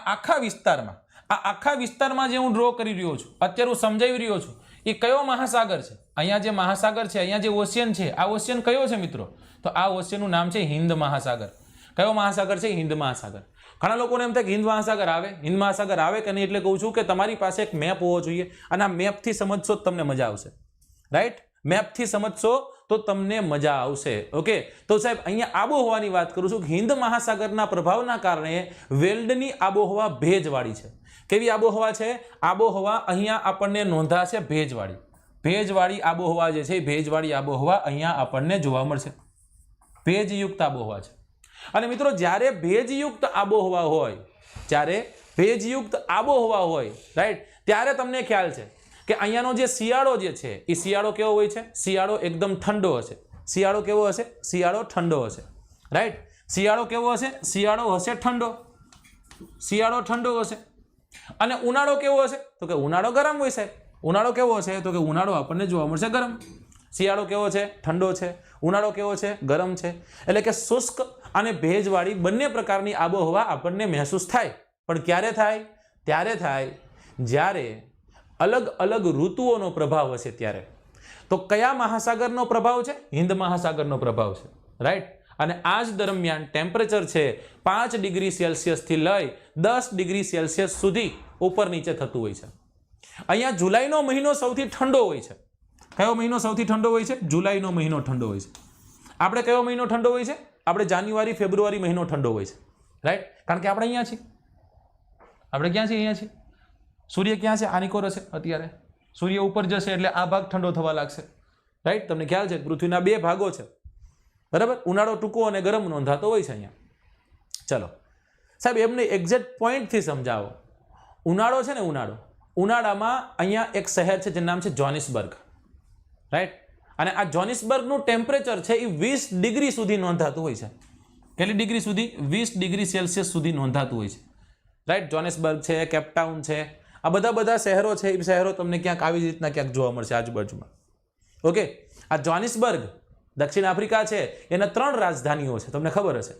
[SPEAKER 1] આખા વિસ્તારમાં જે હું ડ્રો કરી રહ્યો છું, અત્યારે હું સમજાવી રહ્યો છું, એ કયો મહાસાગર છે? અહીંયા જે મહાસાગર છે, અહીંયા જે ઓશિયન છે, આ ઓશિયન કયો છે મિત્રો? તો આ ઓશિયનનું નામ છે હિન્દ મહાસાગર. કયો મહાસાગર છે? હિન્દ મહાસાગર. ઘણા લોકોને એમ થાય કે હિન્દ મહાસાગર આવે કે નહીં, એટલે કહું છું કે તમારી પાસે એક મેપ હોવો જોઈએ, અને આ મેપથી સમજશો તો તમને મજા આવશે. રાઈટ. મેપથી સમજશો તો તમને મજા આવશે. ઓકે. તો સાહેબ અહીંયા આબોહવાની વાત કરું છું. હિન્દ મહાસાગરના પ્રભાવના કારણે વેલ્ડની આબોહવા ભેજવાળી છે. કેવી આબોહવા છે? આબોહવા અહીંયા આપણને નોંધાશે ભેજવાળી આબોહવા જે છે, ભેજવાળી આબોહવા અહીંયા આપણને જોવા મળશે. ભેજયુક્ત આબોહવા છે. અને મિત્રો, જ્યારે ભેજયુક્ત આબોહવા હોય, રાઈટ, ત્યારે તમને ખ્યાલ છે કે અહીંયાનો જે શિયાળો જે છે, એ શિયાળો કેવો હોય છે? શિયાળો એકદમ ઠંડો હશે. શિયાળો કેવો હશે? શિયાળો ઠંડો હશે. રાઈટ. શિયાળો કેવો હશે? શિયાળો હશે ઠંડો. શિયાળો ઠંડો હશે. અને ઉનાળો કેવો હશે? તો કે ઉનાળો ગરમ હોય સાહેબ. ઉનાળો કેવો હશે? તો કે ઉનાળો આપણને જોવા મળશે ગરમ. શિયાળો કેવો છે? ઠંડો છે. ઉનાળો કેવો છે? ગરમ છે. એટલે કે શુષ્ક અને ભેજવાળી બંને પ્રકારની આબોહવા આપણને મહેસૂસ થાય. પણ ક્યારે થાય? ત્યારે થાય જ્યારે અલગ અલગ ઋતુઓનો પ્રભાવ હશે ત્યારે. તો કયા મહાસાગરનો પ્રભાવ છે? હિન્દ મહાસાગરનો પ્રભાવ છે. રાઈટ. અને આ જ દરમિયાન ટેમ્પરેચર છે 5 ડિગ્રી સેલ્સિયસથી લઈ 10 ડિગ્રી સેલ્સિયસ સુધી ઉપર નીચે થતું હોય છે. અહીંયા જુલાઈનો મહિનો સૌથી ઠંડો હોય છે. કયો મહિનો સૌથી ઠંડો હોય છે? જુલાઈનો મહિનો ઠંડો હોય છે. આપણે કયો મહિનો ઠંડો હોય છે? આપણે જાન્યુઆરી ફેબ્રુઆરી મહિનો ઠંડો હોય છે. રાઈટ. કારણ કે આપણે અહીંયા છીએ. આપણે ક્યાં છીએ? અહીંયા છીએ. સૂર્ય ક્યાં છે? આની કોર હશે અત્યારે. સૂર્ય ઉપર જશે એટલે આ ભાગ ઠંડો થવા લાગશે. રાઈટ. તમને ખ્યાલ છે પૃથ્વીના 2 ભાગો છે. બરાબર. ઉનાળો ટૂંકો અને ગરમ નોંધાતો હોય છે અહીંયા. ચલો સાહેબ, એમને એક્ઝેક્ટ પોઈન્ટથી સમજાવો. ઉનાળો છે ને, ઉનાળામાં અહીંયા એક શહેર છે જેનું નામ છે જોહાનિસબર્ગ. રાઈટ. અને આ જોહાનિસબર્ગનું ટેમ્પરેચર છે એ 20 ડિગ્રી સુધી નોંધાતું હોય છે. કેટલી ડિગ્રી સુધી? 20 ડિગ્રી સેલ્સિયસ સુધી નોંધાતું હોય છે. રાઈટ. જોહાનિસબર્ગ છે, કેપટાઉન છે, આ બધા શહેરો છે. એ શહેરો તમને ક્યાંક આવી રીતના ક્યાંક જોવા મળશે આજુબાજુમાં. ઓકે. આ જોહાનિસબર્ગ દક્ષિણ આફ્રિકા છે, એના 3 રાજધાનીઓ છે, તમને ખબર હશે.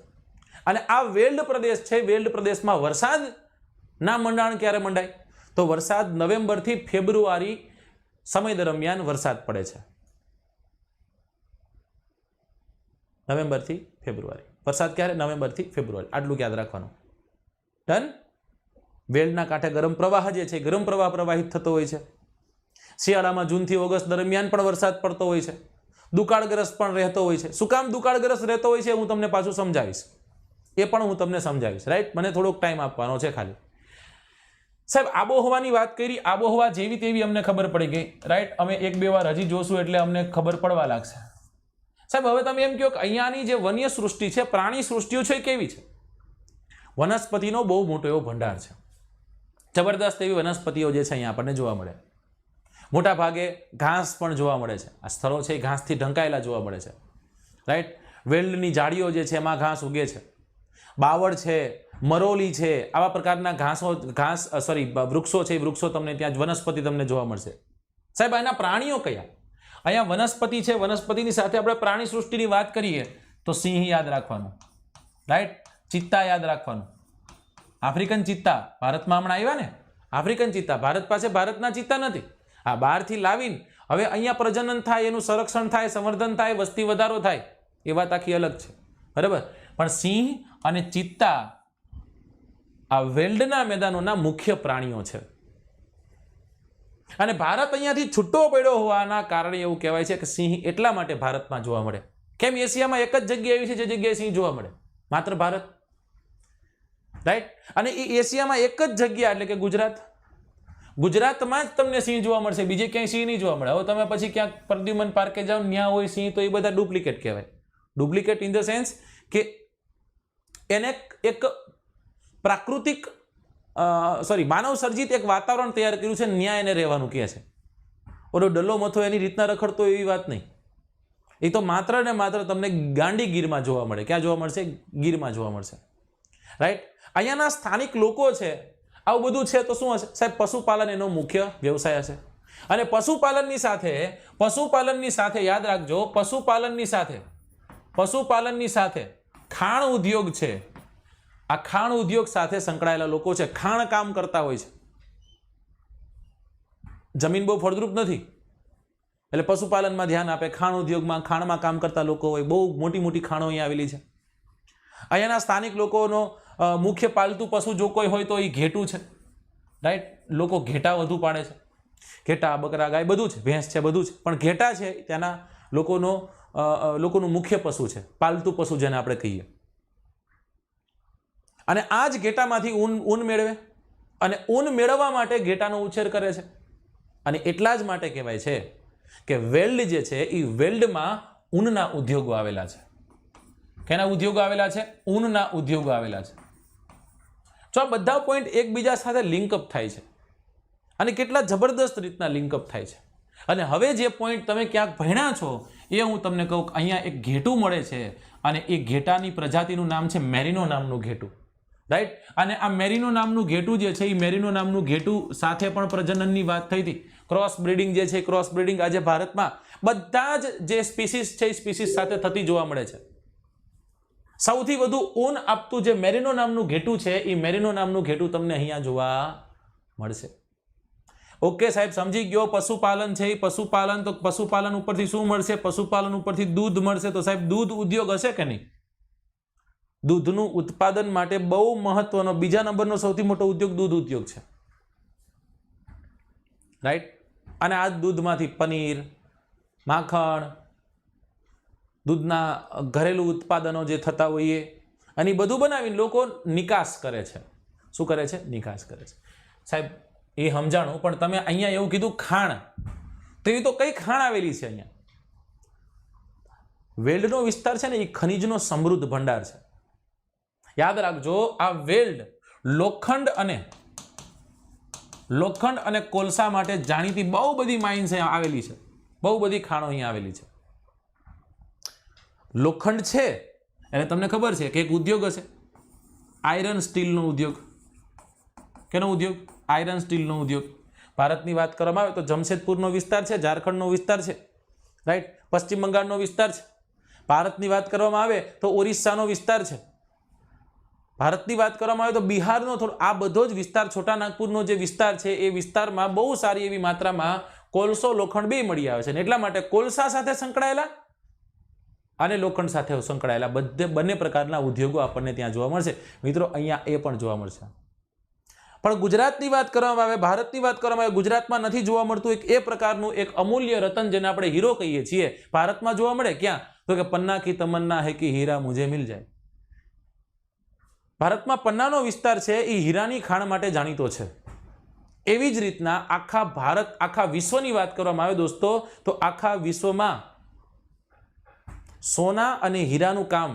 [SPEAKER 1] અને આ વેલ્ડ પ્રદેશ છે. વેલ્ડ પ્રદેશમાં વરસાદના મંડાણ ક્યારે મંડાય? તો વરસાદ નવેમ્બરથી ફેબ્રુઆરી સમય દરમિયાન વરસાદ પડે છે. નવેમ્બરથી ફેબ્રુઆરી વરસાદ ક્યારે? નવેમ્બરથી ફેબ્રુઆરી. આટલું યાદ રાખવાનું. ડન. વેલ્ડના કાંઠે ગરમ પ્રવાહ જે છે, ગરમ પ્રવાહ પ્રવાહિત થતો હોય છે. શિયાળામાં જૂનથી ઓગસ્ટ દરમિયાન પણ વરસાદ પડતો હોય છે. દુકાળગ્રસ્ત પણ રહેતો હોય છે. શું કામ દુકાળગ્રસ્ત રહેતો હોય છે હું તમને પાછું સમજાવીશ. એ પણ હું તમને સમજાવીશ. રાઈટ. મને થોડોક ટાઈમ આપવાનો છે ખાલી. સાહેબ, આબોહવાની વાત કરી. આબોહવા જેવી તેવી અમને ખબર પડી ગઈ. રાઈટ. અમે 1-2 વાર હજી જોશું એટલે અમને ખબર પડવા લાગશે. સાહેબ, હવે તમે એમ કહો કે અહીંયાની જે વન્ય સૃષ્ટિ છે, પ્રાણી સૃષ્ટિઓ છે, એ કેવી છે? વનસ્પતિનો બહુ મોટો એવો ભંડાર છે. જબરદસ્ત એવી વનસ્પતિઓ જે છે અહીંયા આપણને જોવા મળે. મોટા ભાગે ઘાસ પણ જોવા મળે છે. આ સ્થળો છે એ ઘાસથી ઢંકાયેલા જોવા મળે છે. રાઈટ. વેલ્ડની જાળીઓ જે છે એમાં ઘાસ ઉગે છે. બાવળ છે, મરોલી છે, આવા પ્રકારના વૃક્ષો છે, વૃક્ષો તમને ત્યાં વનસ્પતિ તમને જોવા મળશે. સાહેબ એના પ્રાણીઓ કયા? અહીંયા વનસ્પતિ છે, વનસ્પતિની સાથે આપણે પ્રાણી સૃષ્ટિની વાત કરીએ તો સિંહ યાદ રાખવાનું, રાઈટ, ચિત્તા યાદ રાખવાનું. આફ્રિકન ચિત્તા ભારતમાં હમણાં આવ્યા ને, આફ્રિકન ચિત્તા ભારત પાસે ભારતના ચિત્તા નથી, આ બહારથી લાવીને હવે અહીંયા પ્રજનન થાય, એનું સંરક્ષણ થાય, સંવર્ધન થાય, વસ્તી વધારો થાય, એ વાત આખી અલગ છે, બરાબર. પણ સિંહ અને ચિત્તા આ વેલ્ડના મેદાનોના મુખ્ય પ્રાણીઓ છે. અને ભારત અહીંયાથી છૂટો પડ્યો હોવાના કારણે એવું કહેવાય છે કે સિંહ એટલા માટે ભારતમાં જોવા મળે. કેમ? એશિયામાં એક જ જગ્યા એવી છે જે જગ્યાએ સિંહ જોવા મળે, માત્ર ભારત, રાઈટ. અને એ એશિયામાં એક જ જગ્યા એટલે કે ગુજરાત, ગુજરાતમાં જ તમને સિંહ જોવા મળશે, બીજે ક્યાંય સિંહ નહીં જોવા મળે. હવે તમે પછી ક્યાંક પ્રદ્યુમન પાર્કે જાઓ, ત્યાં હોય સિંહ, તો એ બધા ડુપ્લિકેટ કહેવાય. ડુપ્લિકેટ ઇન ધ સેન્સ કે એને એક પ્રાકૃતિક માનવ સર્જિત એક વાતાવરણ તૈયાર કર્યું છે, ન્યાય એને રહેવાનું કહે છે. ઓલો ડલ્લો મથો એની રીતના રખડતો એવી વાત નહીં. એ તો માત્ર ને માત્ર તમને ગાંડી ગીરમાં જોવા મળે. ક્યાં જોવા મળશે? ગીરમાં જોવા મળશે, રાઈટ. અહીંયાના સ્થાનિક લોકો છે, આવું બધું છે તો શું હશે સાહેબ? પશુપાલન એનો મુખ્ય વ્યવસાય હશે. અને પશુપાલનની સાથે યાદ રાખજો, પશુપાલનની સાથે ખાણ ઉદ્યોગ છે. આ ખાણ ઉદ્યોગ સાથે સંકળાયેલા લોકો છે, ખાણ કામ કરતા હોય છે. જમીન બહુ ફળદ્રુપ નથી એટલે પશુપાલનમાં ધ્યાન આપે, ખાણ ઉદ્યોગમાં, ખાણમાં કામ કરતા લોકો હોય. બહુ મોટી મોટી ખાણો અહીંયા આવેલી છે. અહીંયાના સ્થાનિક લોકોનો મુખ્ય પાલતુ પશુ જો કોઈ હોય તો એ ઘેટું છે, રાઈટ. લોકો ઘેટા વધુ પાડે છે, ઘેટા, બકરા, ગાય બધું છે, ભેંસ છે, બધું છે. પણ ઘેટા છે ત્યાંના લોકોનું મુખ્ય પશુ છે, પાલતુ પશુ જેને આપણે કહીએ. અને આ જ ઘેટામાંથી ઊન મેળવે, અને ઊન મેળવવા માટે ઘેટાનો ઉછેર કરે છે. અને એટલા જ માટે કહેવાય છે કે વેલ્ડ જે છે એ વેલ્ડમાં ઊનના ઉદ્યોગો આવેલા છે. કેના ઉદ્યોગો આવેલા છે? ઊનના ઉદ્યોગો આવેલા છે. જો આ બધા પોઈન્ટ એકબીજા સાથે લિંકઅપ થાય છે, અને કેટલા જબરદસ્ત રીતના લિંકઅપ થાય છે. અને હવે જે પોઈન્ટ તમે ક્યાંક ભણ્યા છો એ હું તમને કહું કે અહીંયા એક ઘેટું મળે છે, અને એ ઘેટાની પ્રજાતિનું નામ છે મેરિનો નામનું ઘેટું, રાઈટ. અને આ મેરિનો નામનું ઘેટું જે છે એ મેરિનો નામનું ઘેટું સાથે પણ પ્રજનનની વાત થઈ હતી. ક્રોસ બ્રીડિંગ જે છે, ક્રોસ બ્રીડિંગ આજે ભારતમાં બધા જ જે સ્પીસીસ છે એ સ્પીસીસ સાથે થતી જોવા મળે છે. સૌથી વધુ ઊન આપતું જે મેરિનો નામનું ઘેટું છે એ મેરિનો નામનું ઘેટું તમને અહીંયા જોવા મળશે. ઓકે સાહેબ, સમજી ગયો. પશુપાલન છે એ પશુપાલન, તો પશુપાલન ઉપરથી શું મળશે? પશુપાલન ઉપરથી દૂધ મળશે. તો સાહેબ દૂધ ઉદ્યોગ હશે કે નહીં? દૂધનું ઉત્પાદન માટે બહુ મહત્વનો બીજા નંબરનો સૌથી મોટો ઉદ્યોગ દૂધ ઉદ્યોગ છે, રાઈટ. અને આ દૂધમાંથી પનીર, માખણ, દૂધના ઘરેલું ઉત્પાદનો જે થતા હોય અને એ બધું બનાવીને લોકો નિકાસ કરે છે. શું કરે છે? નિકાસ કરે છે. સાહેબ એ સમજાણું, પણ તમે અહીંયા એવું કીધું ખાણ, તો એ તો કઈ ખાણ આવેલી છે અહીંયા? વેલ્ડનો વિસ્તાર છે ને એ ખનિજનો સમૃદ્ધ ભંડાર છે. યાદ રાખજો, આ વેલ્ડ લોખંડ અને કોલસા માટે જાણીતી બહુ બધી માઇન્સ અહીંયા આવેલી છે, બહુ બધી ખાણો અહીંયા આવેલી છે. લોખંડ છે એટલે તમને ખબર છે કે એક ઉદ્યોગ હશે, આયરન સ્ટીલનો ઉદ્યોગ. કેનો ઉદ્યોગ? આયરન સ્ટીલનો ઉદ્યોગ. ભારતની વાત કરવામાં આવે તો જમશેદપુરનો વિસ્તાર છે, ઝારખંડનો વિસ્તાર છે, રાઈટ. પશ્ચિમ બંગાળનો વિસ્તાર છે. ભારતની વાત કરવામાં આવે તો ઓરિસ્સાનો વિસ્તાર છે. ભારતની વાત કરવામાં આવે તો બિહારનો થોડો, આ બધો જ વિસ્તાર, છોટા નાગપુરનો જે વિસ્તાર છે એ વિસ્તારમાં બહુ સારી એવી માત્રામાં કોલસો, લોખંડ બે મળી આવે છે. એટલા માટે કોલસા સાથે સંકળાયેલા અને લોખંડ સાથે સંકળાયેલા બંને પ્રકારના ઉદ્યોગો આપણને ત્યાં જોવા મળશે. મિત્રો અહીંયા એ પણ જોવા મળશે. પણ ગુજરાતની વાત કરવામાં આવે, ભારતની વાત કરવામાં આવે, ગુજરાતમાં નથી જોવા મળતું એ પ્રકારનું એક અમૂલ્ય રતન જેને આપણે હીરો કહીએ છીએ, ભારતમાં જોવા મળે. ક્યાં? તો કે પન્ના કી તમન્ના હૈ કે હીરા મુझे મિલ જાય. ભારતમાં પન્નાનો વિસ્તાર છે એ હીરાની ખાણ માટે જાણીતો છે. એવી જ રીતના આખા ભારત, આખા વિશ્વની વાત કરવામાં આવે દોસ્તો, તો આખા વિશ્વમાં સોના અને હીરાનું કામ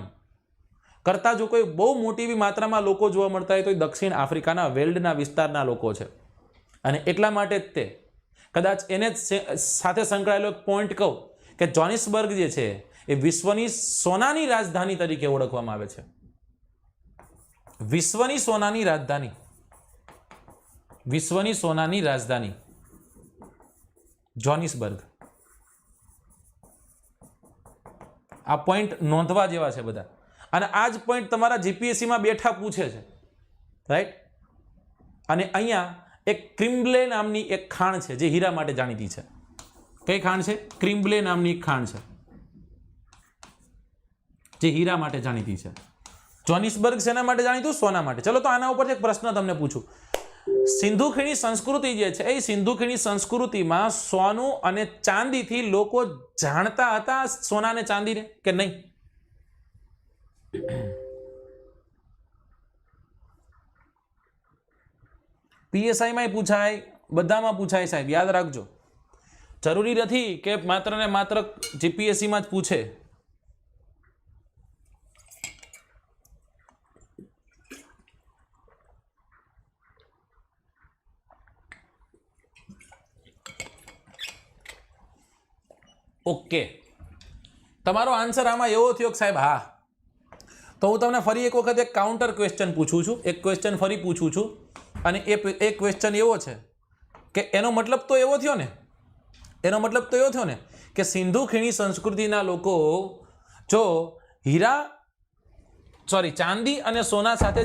[SPEAKER 1] કરતા જો કોઈ બહુ મોટી એવી માત્રામાં લોકો જોવા મળતા હોય તો એ દક્ષિણ આફ્રિકાના વેલ્ડના વિસ્તારના લોકો છે. અને એટલા માટે જ તે કદાચ એને સાથે સંકળાયેલો એક પોઈન્ટ કહું કે જોહાનિસબર્ગ જે છે એ વિશ્વની સોનાની રાજધાની તરીકે ઓળખવામાં આવે છે. વિશ્વની સોનાની રાજધાની, વિશ્વની સોનાની રાજધાની જોહાનિસબર્ગ. આ પોઈન્ટ નોંધવા જેવા છે બધા, અને આ જ પોઈન્ટ તમારા જીપીએસસીમાં બેઠા પૂછે છે, રાઈટ. અને અહીંયા એક ક્રિમ્બ્લે નામની એક ખાણ છે જે હીરા માટે જાણીતી છે. કઈ ખાણ છે? ક્રિમ્બ્લે નામની એક ખાણ છે જે હીરા માટે જાણીતી છે. જોહાનિસબર્ગ શેના માટે જાણીતું? સોના માટે. ચલો તો આના ઉપર એક પ્રશ્ન તમને પૂછું. સિંધુ ખીણી સંસ્કૃતિ જે છે એ સિંધુ ખીણી સંસ્કૃતિમાં સોનું અને ચાંદીથી લોકો જાણતા હતા સોના અને ચાંદીને કે નહીં? પીએસઆઈમાં પૂછાય, બધામાં પૂછાય સાહેબ, યાદ રાખજો. જરૂરી નથી કે માત્ર ને માત્ર જીપીએસસીમાં જ પૂછે. ઓકે, તમારો આન્સર આમાં એવો થયો કે સાહેબ હા. તો હું તમને ફરી એક વખત એક કાઉન્ટર ક્વેશ્ચન પૂછું છું, એક ક્વેશ્ચન ફરી પૂછું છું, અને એ ક્વેશ્ચન એવો છે કે એનો મતલબ તો એવો થયો ને, એનો મતલબ તો એવો થયો ને કે સિંધુ ખીણી સંસ્કૃતિના લોકો જો ચાંદી અને સોના સાથે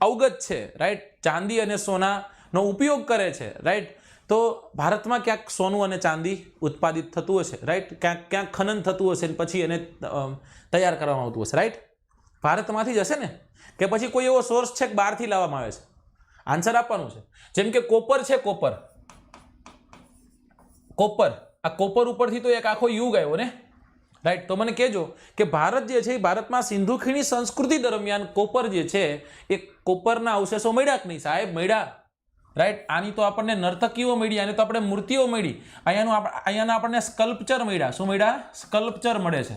[SPEAKER 1] અવગત છે, રાઈટ, ચાંદી અને સોનાનો ઉપયોગ કરે છે, રાઈટ, તો ભારતમાં ક્યાંક સોનું અને ચાંદી ઉત્પાદિત થતું હશે, રાઈટ, ક્યાંક ખનન થતું હશે પછી એને તૈયાર કરવામાં આવતું હશે, રાઈટ. ભારતમાંથી જ હશે ને, કે પછી કોઈ એવો સોર્સ છે કે બહારથી લાવવામાં આવે છે? આન્સર આપવાનું છે. જેમ કે કોપર છે, કોપર, આ કોપર ઉપરથી તો એક આખો યુગ આવ્યો ને, રાઈટ. તો મને કહેજો કે ભારત જે છે, ભારતમાં સિંધુ ખીણી સંસ્કૃતિ દરમિયાન કોપર જે છે એ કોપરના અવશેષો મળ્યા કે નહીં સાહેબ? મળ્યા, રાઈટ. આની તો આપણને નર્તકીઓ મળી, આની તો આપણે મૂર્તિઓ મળી, અહીંયાના આપણને સ્કલ્પચર મળ્યા. શું મળ્યા? સ્કલ્પચર મળે છે,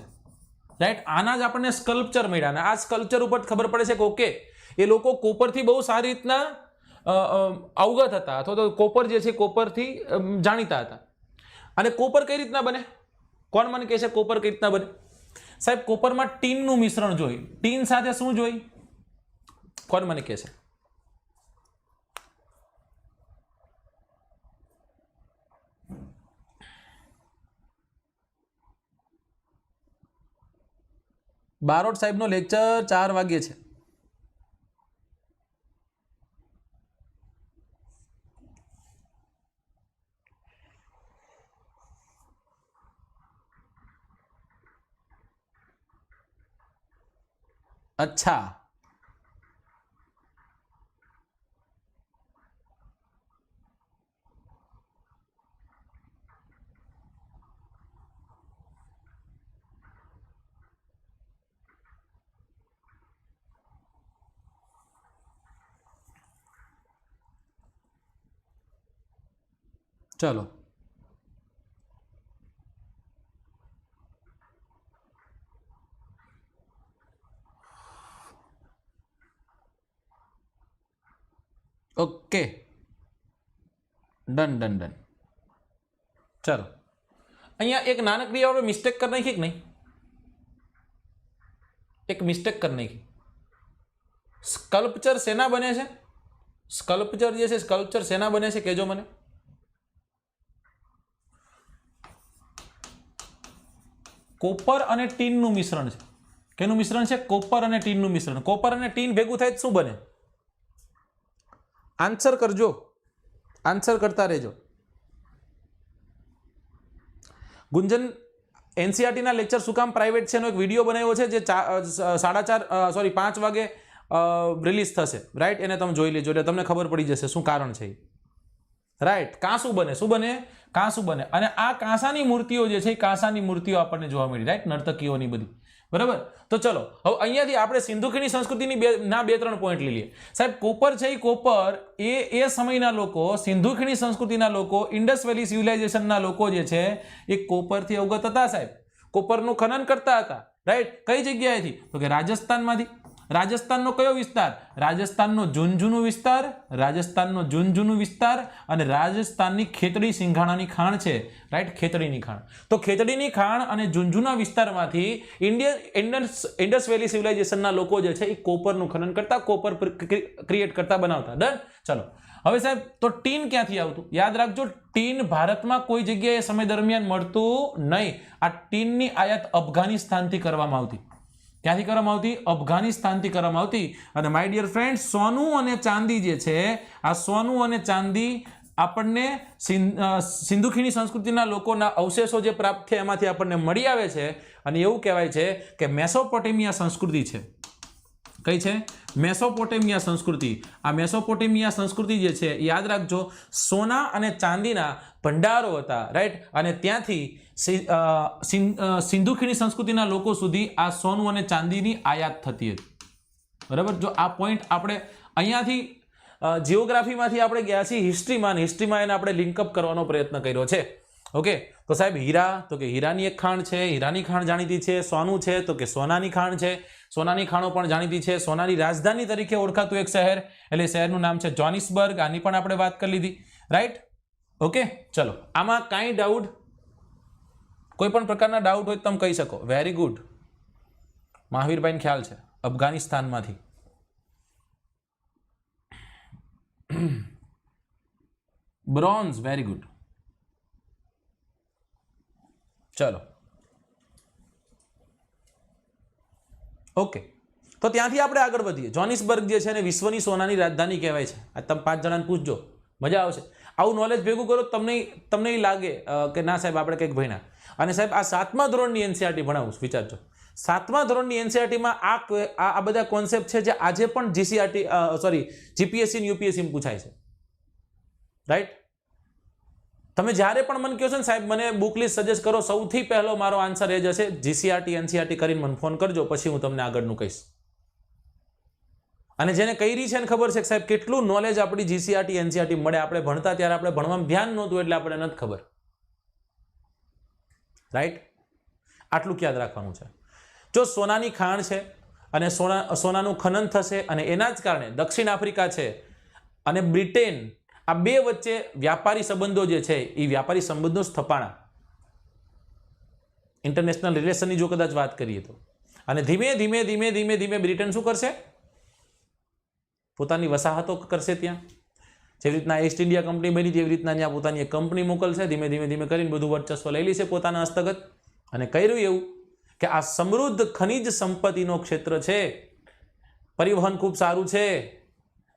[SPEAKER 1] રાઈટ. આના જ આપણને સ્કલ્પચર મળ્યા, અને આ સ્કલ્પચર ઉપર ખબર પડે છે કે ઓકે એ લોકો કોપરથી બહુ સારી રીતના અવગત હતા, અથવા તો કોપર જે છે કોપરથી જાણીતા હતા. અને કોપર કઈ રીતના બને? કોણ મને કહે છે કોપર કઈ રીતના બને? સાહેબ, કોપરમાં ટીનનું મિશ્રણ જોઈ. ટીન સાથે શું જોઈ? કોણ મને કહે છે? બારોટ સાહેબનો લેક્ચર 4 વાગ્યે છે. અચ્છા, ચલો. Okay, done done done. ચલો, અહીંયા એક નાનકડી આપણે મિસ્ટેક કરી નાખી કે નહીં? એક મિસ્ટેક કરી નાખી. સ્કલ્પચર શેના બને છે? સ્કલ્પચર જે છે સ્કલ્પચર શેના બને છે કહેજો મને. કોપર અને ટીનનું મિશ્રણ છે. કેનું મિશ્રણ છે? કોપર અને ટીનનું મિશ્રણ. કોપર અને ટીન ભેગું થાય શું બને? આન્સર કરજો, આન્સર કરતા રહેજો. ગુંજન એનસીઆરટીના લેક્ચર શું કામ પ્રાઇવેટ છે એનો એક વિડીયો બનાવ્યો છે જે 5 વાગે રિલીઝ થશે, રાઈટ. એને તમે જોઈ લેજો એટલે તમને ખબર પડી જશે શું કારણ છે, રાઈટ. કાંસું બને, શું બને? કાંસું બને. અને આ કાંસાની મૂર્તિઓ જે છે એ કાંસાની મૂર્તિઓ આપણને જોવા મળી, રાઈટ, નર્તકીઓની બધી, બરાબર. તો ચલો હવે અહીંયાથી આપણે સિંધુ ખીણી સંસ્કૃતિની 2-3 પોઈન્ટ લઈ લઈએ. સાહેબ, કોપર છે એ કોપર એ સમયના લોકો, સિંધુ ખીણી સંસ્કૃતિના લોકો, ઇન્ડસ વેલી સિવિલાઇઝેશનના લોકો જે છે એ કોપરથી અવગત હતા સાહેબ. કોપરનું ખનન કરતા હતા, રાઈટ. કઈ જગ્યાએથી? તો કે રાજસ્થાનમાંથી. રાજસ્થાનનો કયો વિસ્તાર? રાજસ્થાનનો ઝુંઝુનુ વિસ્તાર, રાજસ્થાનનો ઝુંઝુનુ વિસ્તાર અને રાજસ્થાનની ખેતડી સિંઘાણાની ખાણ છે, રાઈટ, ખેતડીની ખાણ. તો ખેતડીની ખાણ અને ઝુંઝુના વિસ્તારમાંથી ઇન્ડસ વેલી સિવિલાઇઝેશનના લોકો જે છે એ કોપરનું ખનન કરતા, કોપર ક્રિએટ કરતા, બનાવતા. ડન. ચલો હવે સાહેબ, તો ટીન ક્યાંથી આવતું? યાદ રાખજો, ટીન ભારતમાં કોઈ જગ્યાએ સમય દરમિયાન મળતું નહીં. આ ટીનની આયાત અફઘાનિસ્તાનથી કરવામાં આવતી. ક્યાંથી કરવામાં આવતી? અફઘાનિસ્તાનથી કરવામાં આવતી. અને માય ડિયર ફ્રેન્ડ, સોનું અને ચાંદી જે છે, આ સોનું અને ચાંદી આપણને સિંધુ ખીણી સંસ્કૃતિના લોકોના અવશેષો જે પ્રાપ્ત થયા એમાંથી આપણને મળી આવે છે. અને એવું કહેવાય છે કે મેસોપોટેમિયા સંસ્કૃતિ છે. કઈ છે? મેસોપોટેમિયા સંસ્કૃતિ. આ મેસોપોટેમિયા સંસ્કૃતિ જે છે, યાદ રાખજો, સોના અને ચાંદીના ભંડારો હતા, રાઈટ. અને ત્યાંથી સિંધુ ખીણી સંસ્કૃતિના લોકો સુધી આ સોનું અને ચાંદીની આયાત થતી હતી. બરાબર. જો આ પોઈન્ટ આપણે અહીંયાથી જીઓગ્રાફીમાંથી આપણે ગયા છીએ હિસ્ટ્રીમાં, એને આપણે લિંકઅપ કરવાનો પ્રયત્ન કર્યો છે. ઓકે. તો સાહેબ, હીરા, તો કે હીરાની એક ખાણ છે, હીરાની ખાણ જાણીતી છે. સોનું છે, તો કે સોનાની ખાણ છે, સોનાની ખાણો પણ જાણીતી છે. સોનાની રાજધાની તરીકે ઓળખાતું એક શહેર, એટલે શહેરનું નામ છે જોનિસબર્ગ. આની પણ આપણે વાત કરી લીધી, રાઈટ. ઓકે. ચલો, આમાં કાંઈ ડાઉટ, કોઈ પણ પ્રકારના ડાઉટ હોય તમે કહી શકો. વેરી ગુડ, મહાવીરભાઈને ખ્યાલ છે, અફઘાનિસ્તાનમાંથી. Bronze, very good. ચલો, ઓકે. તો ત્યાંથી આપણે આગળ વધીએ. જોનિસબર્ગ જે છે ને વિશ્વની સોનાની રાજધાની કહેવાય છે. આ તમે 5 જણાને પૂછજો, મજા આવશે. આવું નોલેજ ભેગું કરો, તમને લાગે કે ના સાહેબ આપણે કંઈક ભણ્યા. અને સાહેબ, આ 7મા ધોરણની એનસીઆરટી ભણાવું, વિચારજો. 7મા ધોરણની એનસીઆરટીમાં આ બધા કોન્સેપ્ટ છે જે આજે પણ જીપીએસસી અને યુપીએસસી પૂછાય છે, રાઈટ. તમે જ્યારે પણ મને કહો છો ને સાહેબ મને બુક લિસ્ટ સજેસ્ટ કરો, સૌથી પહેલો મારો આન્સર એ જશે જીસીઆરટી એનસીઆરટી કરીને મને ફોન કરજો, પછી હું તમને આગળનું કહીશ. અને જેને કરી છે ને ખબર છે કે સાહેબ કેટલું નોલેજ આપણી જીસીઆરટી એનસીઆરટી મળે. આપણે ભણતા ત્યારે આપણે ભણવામાં ધ્યાન નહોતું એટલે આપણે નથી ખબર, રાઈટ. આટલું યાદ રાખવાનું છે. જો સોનાની ખાણ છે અને સોનાનું ખનન થશે અને એના જ કારણે દક્ષિણ આફ્રિકા છે અને બ્રિટેન, આ બે વચ્ચે વ્યાપારી સંબંધો જે છે એ વ્યાપારી સંબંધો સ્થપાણા, ઇન્ટરનેશનલ રિલેશનની જો કદાચ વાત કરીએ તો. અને ધીમે ધીમે બ્રિટન શું કરશે? પોતાની વસાહતો કરશે ત્યાં. જેવી રીતના ઈસ્ટ ઇન્ડિયા કંપની બની તેવી રીતના ત્યાં પોતાની એક કંપની મોકલશે. ધીમે ધીમે કરીને બધું વર્ચસ્વ લઈ લેશે પોતાના હસ્તગત. અને કર્યું એવું કે આ સમૃદ્ધ ખનિજ સંપત્તિનો ક્ષેત્ર છે, પરિવહન ખૂબ સારું છે,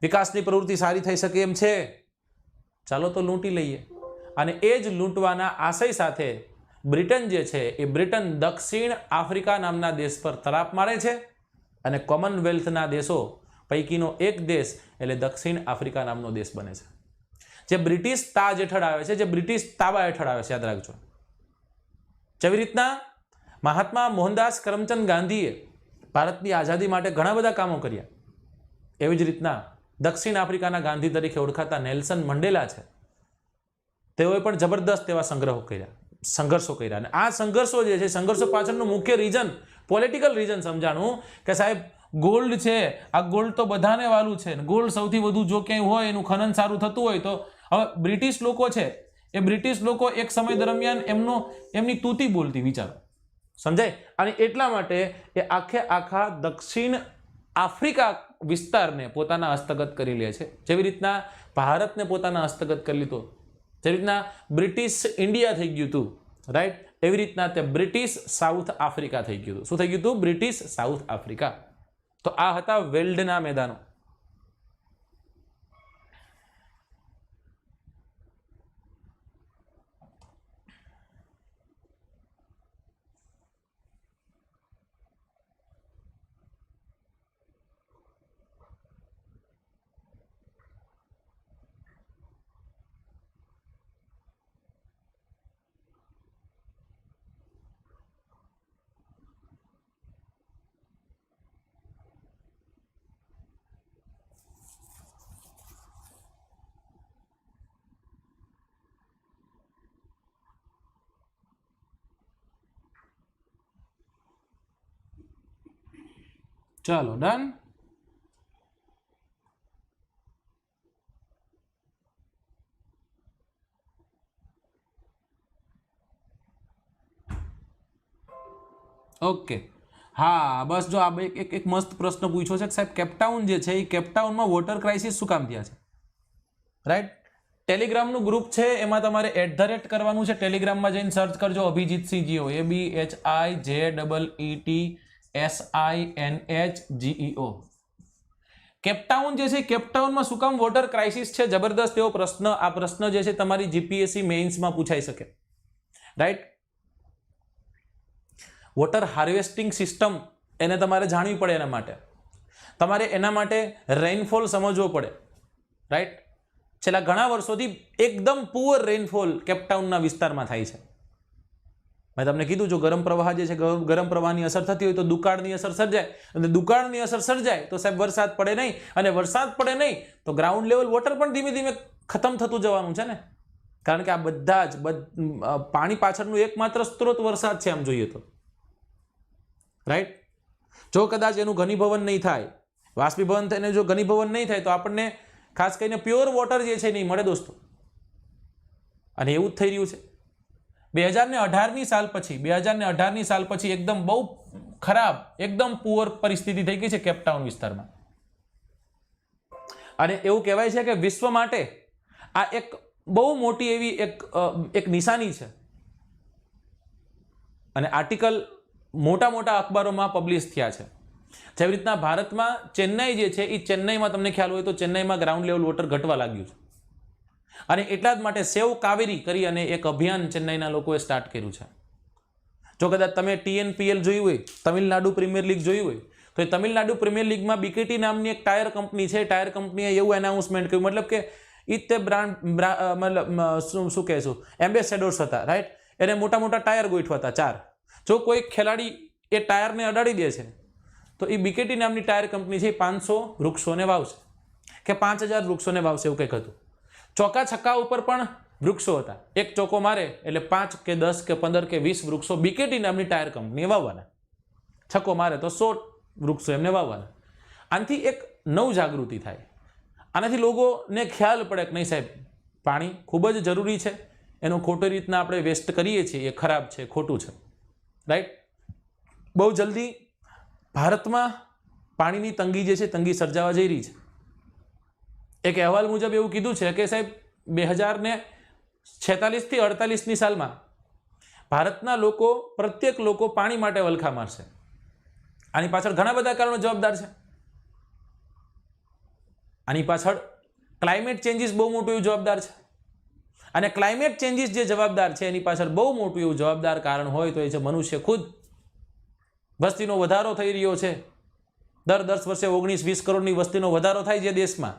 [SPEAKER 1] વિકાસની પ્રવૃત્તિ સારી થઈ શકે એમ છે, ચાલો તો લૂંટી લઈએ. અને એ જ લૂંટવાના આશય સાથે બ્રિટન જે છે એ બ્રિટન દક્ષિણ આફ્રિકા નામના દેશ પર તરાપ મારે છે. અને કોમનવેલ્થના દેશો પૈકીનો એક દેશ એટલે દક્ષિણ આફ્રિકા નામનો દેશ બને છે, જે બ્રિટિશ તાજ હેઠળ આવે છે, જે બ્રિટિશ તાબા હેઠળ આવે છે. યાદ રાખજો. જેવી રીતના મહાત્મા મોહનદાસ કરમચંદ ગાંધીએ ભારતની આઝાદી માટે ઘણા બધા કામો કર્યા, એવી જ રીતના દક્ષિણ આફ્રિકાના ગાંધી તરીકે ઓળખાતા નેલ્સન મંડેલા છે, તેઓએ પણ જબરદસ્ત એવા સંઘર્ષો કર્યા. અને આ સંઘર્ષો જે છે, સંઘર્ષો પાછળનું મુખ્ય રીઝન, પોલિટિકલ રીઝન સમજાણું કે સાહેબ ગોલ્ડ છે, આ ગોલ્ડ તો બધાને વાલું છે. ગોલ્ડ સૌથી વધુ જો ક્યાંય હોય, એનું ખનન સારું થતું હોય તો હવે બ્રિટિશ લોકો છે, એ બ્રિટિશ લોકો એક સમય દરમિયાન એમની તૂતી બોલતી, વિચારો, સમજાય. અને એટલા માટે એ આખા દક્ષિણ આફ્રિકા વિસ્તારને પોતાના હસ્તગત કરી લે છે. જેવી રીતના ભારતને પોતાના હસ્તગત કરી લીધો, જેવી રીતના બ્રિટિશ ઇન્ડિયા થઈ ગયું હતું, રાઈટ. એવી રીતના તે બ્રિટિશ સાઉથ આફ્રિકા થઈ ગયું હતું. શું થઈ ગયું હતું? British south Africa. તો આ હતા વેલ્ડના મેદાનો. चलो डन। ओके हाँ बस जो आप एक मस्त प्रश्न पूछो छे साहेब केपटाउन जे छे केपटाउन में वोटर क्राइसिस શું કામ થયા છે राइट टेलिग्राम નું ग्रुप છે એમાં તમારે @ કરવાનું છે ટેલિગ્રામ માં જઈને સર્ચ કરજો અભિજીત સિંહ જીઓ ABHIJEETSINHGEO કેપટાઉન જે છે કેપટાઉન માં શું કામ વોટર ક્રાઇસિસ છે જબરદસ્ત એવો પ્રશ્ન આ પ્રશ્ન જે છે તમારી જીપીએસસી મેઇન્સ માં પૂછાઈ શકે રાઈટ वोटर हार्वेस्टिंग सिस्टम एने तमारे जाणवी पड़े एना माटे तमारे एना माटे रेनफॉल समझवो पड़े राइट छेल्ला घणा वर्षोथी एकदम पुअर रेनफॉल केपटाउनना विस्तारमां थाय छे मैं तमने कीधुं जो गरम प्रवाह जे छे गरम प्रवाहनी असर थती होय तो दुकाळनी असर सर्जाय अने दुकाळनी असर सर्जाय तो साहेब वरसाद पड़े नहीं अने वरसाद पड़े नहीं तो ग्राउंड लेवल वोटर पण धीमे धीमे खतम थतुं जवानुं छे ने कारण के आ बधा ज पाणी पाछळनुं एकमात्र स्त्रोत वरसाद छे आम जोईए तो राइट जो कदाच एनु घनीभवन नहीं थाय वाष्पीभवन थईने जो घनीभवन नहीं थाय तो आपणे खास करीने प्योर वोटर जे छे नहीं मळे दोस्तों अने एवुं ज थई रह्युं छे 2018 ની साल पछी एकदम बहु खराब एकदम पुअर परिस्थिति थई गई छे केपटाउन विस्तारमां अने एवुं कहेवाय छे के विश्व माटे आ एक बहु मोटी एवी एक निशानी छे अने आर्टिकल मोटा मोटा अखबारों में पब्लिश थया छे जेवी रीतना भारत में चेन्नई जे छे ई चेन्नई में तमने ख्याल होय तो चेन्नई में ग्राउंड लेवल वोटर घटवा लाग्युं छे अने एटला ज माटे सेव कावेरी करी अने एक अभियान चेन्नईना लोकोए स्टार्ट कर्युं छे जो कदाच तमे TNPL जोयुं होय तमिलनाडु प्रीमियर लीग जोयुं होय तो तमिलनाडु प्रीमियर लीग में बीकेटी नामनी एक टायर कंपनी छे टायर कंपनीए एवुं एनाउंसमेंट कर्युं मतलब के ई ते ब्रांड मतलब शुं कहेशुं एम्बेसेडर्स हता राइट एने मोटा मोटा टायर गोठवाता 4 जो कोई खिलाड़ी ए टायर ने अडाड़ी दे छे तो ये बीकेटी नामनी टायर कंपनी है 500 वृक्षों ने वावशे के 5000 वृक्षों ने वावशे एवुं कंईक हतुं चौका छक्का उपर पण वृक्षो हता एक चौको मारे एटले 5 के 10 के 15 के 20 वृक्षो बीकेटी नामनी टायर कंपनी वाववाना छक्को मारे तो 100 वृक्षो एमने वाववाना आनाथी एक नव जागृति थाय आनाथी लोकोने ख्याल पड़े कि नहीं साहेब पाणी खूब ज जरूरी है एनो खोटी रीतना आपणे वेस्ट करीए छीए ए खराब छे खोटुं छे राइट बहुत जल्दी भारत में पानी की तंगी जे छे तंगी सर्जावा जई रही है एक अहवाल मुजब एवं कीधुं छे के साहेब 2046 થી 48 साल में भारतना लोको प्रत्येक लोको पाणी माटे वलखा मारशे आनी पाछळ घणा बधा कारणो जवाबदार छे आनी पाछळ क्लाइमेट चेन्जीस बहु मोटुं एवुं जवाबदार छे અને ક્લાઇમેટ ચેન્જીસ જે જવાબદાર છે એની પાછળ બહુ મોટું એવું જવાબદાર કારણ હોય તો એ છે મનુષ્ય ખુદ વસ્તીનો વધારો થઈ રહ્યો છે દર 10 વર્ષે 19-20 કરોડની વસ્તીનો વધારો થાય છે દેશમાં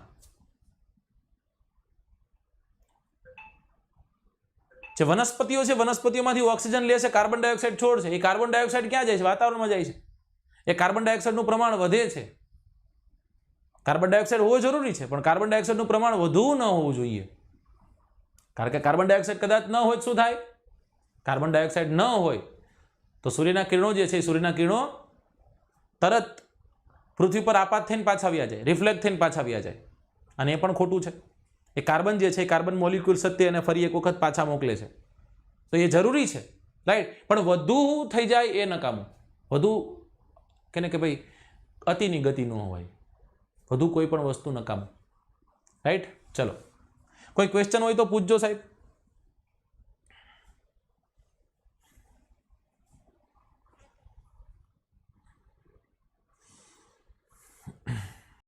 [SPEAKER 1] જે વનસ્પતિઓ છે વનસ્પતિઓમાંથી ઓક્સિજન લે છે કાર્બન ડાયોક્સાઇડ છોડે છે એ કાર્બન ડાયોક્સાઇડ ક્યાં જાય છે વાતાવરણમાં જાય છે એ કાર્બન ડાયોક્સાઇડનું પ્રમાણ વધે છે કાર્બન ડાયોક્સાઇડ હોવો જરૂરી છે પણ કાર્બન ડાયોક્સાઇડનું પ્રમાણ વધુ ન હોવું જોઈએ कारण के कार्बन डायोक्साइड कदाच न हो शू थाय कार्बन डायोक्साइड न हो तो सूर्यना किरणों जे छे सूर्यना किरणों तरत पृथ्वी पर आपात थईने पाछा आवी जाए रिफ्लेक्ट थईने पाछा आवी जाए अने ए पण खोटुं छे ए कार्बन जे छे कार्बन मोलिक्यूल सत्य अने फरी एक वखत पाछा मोकले छे तो ये जरूरी है राइट पण वधु थई जाए ए नकामું वधु कहेने के भाई अतिनी गति न होय वधु कोई पण वस्तु नकामું राइट चलो कोई क्वेश्चन हो तो पूछो साहेब।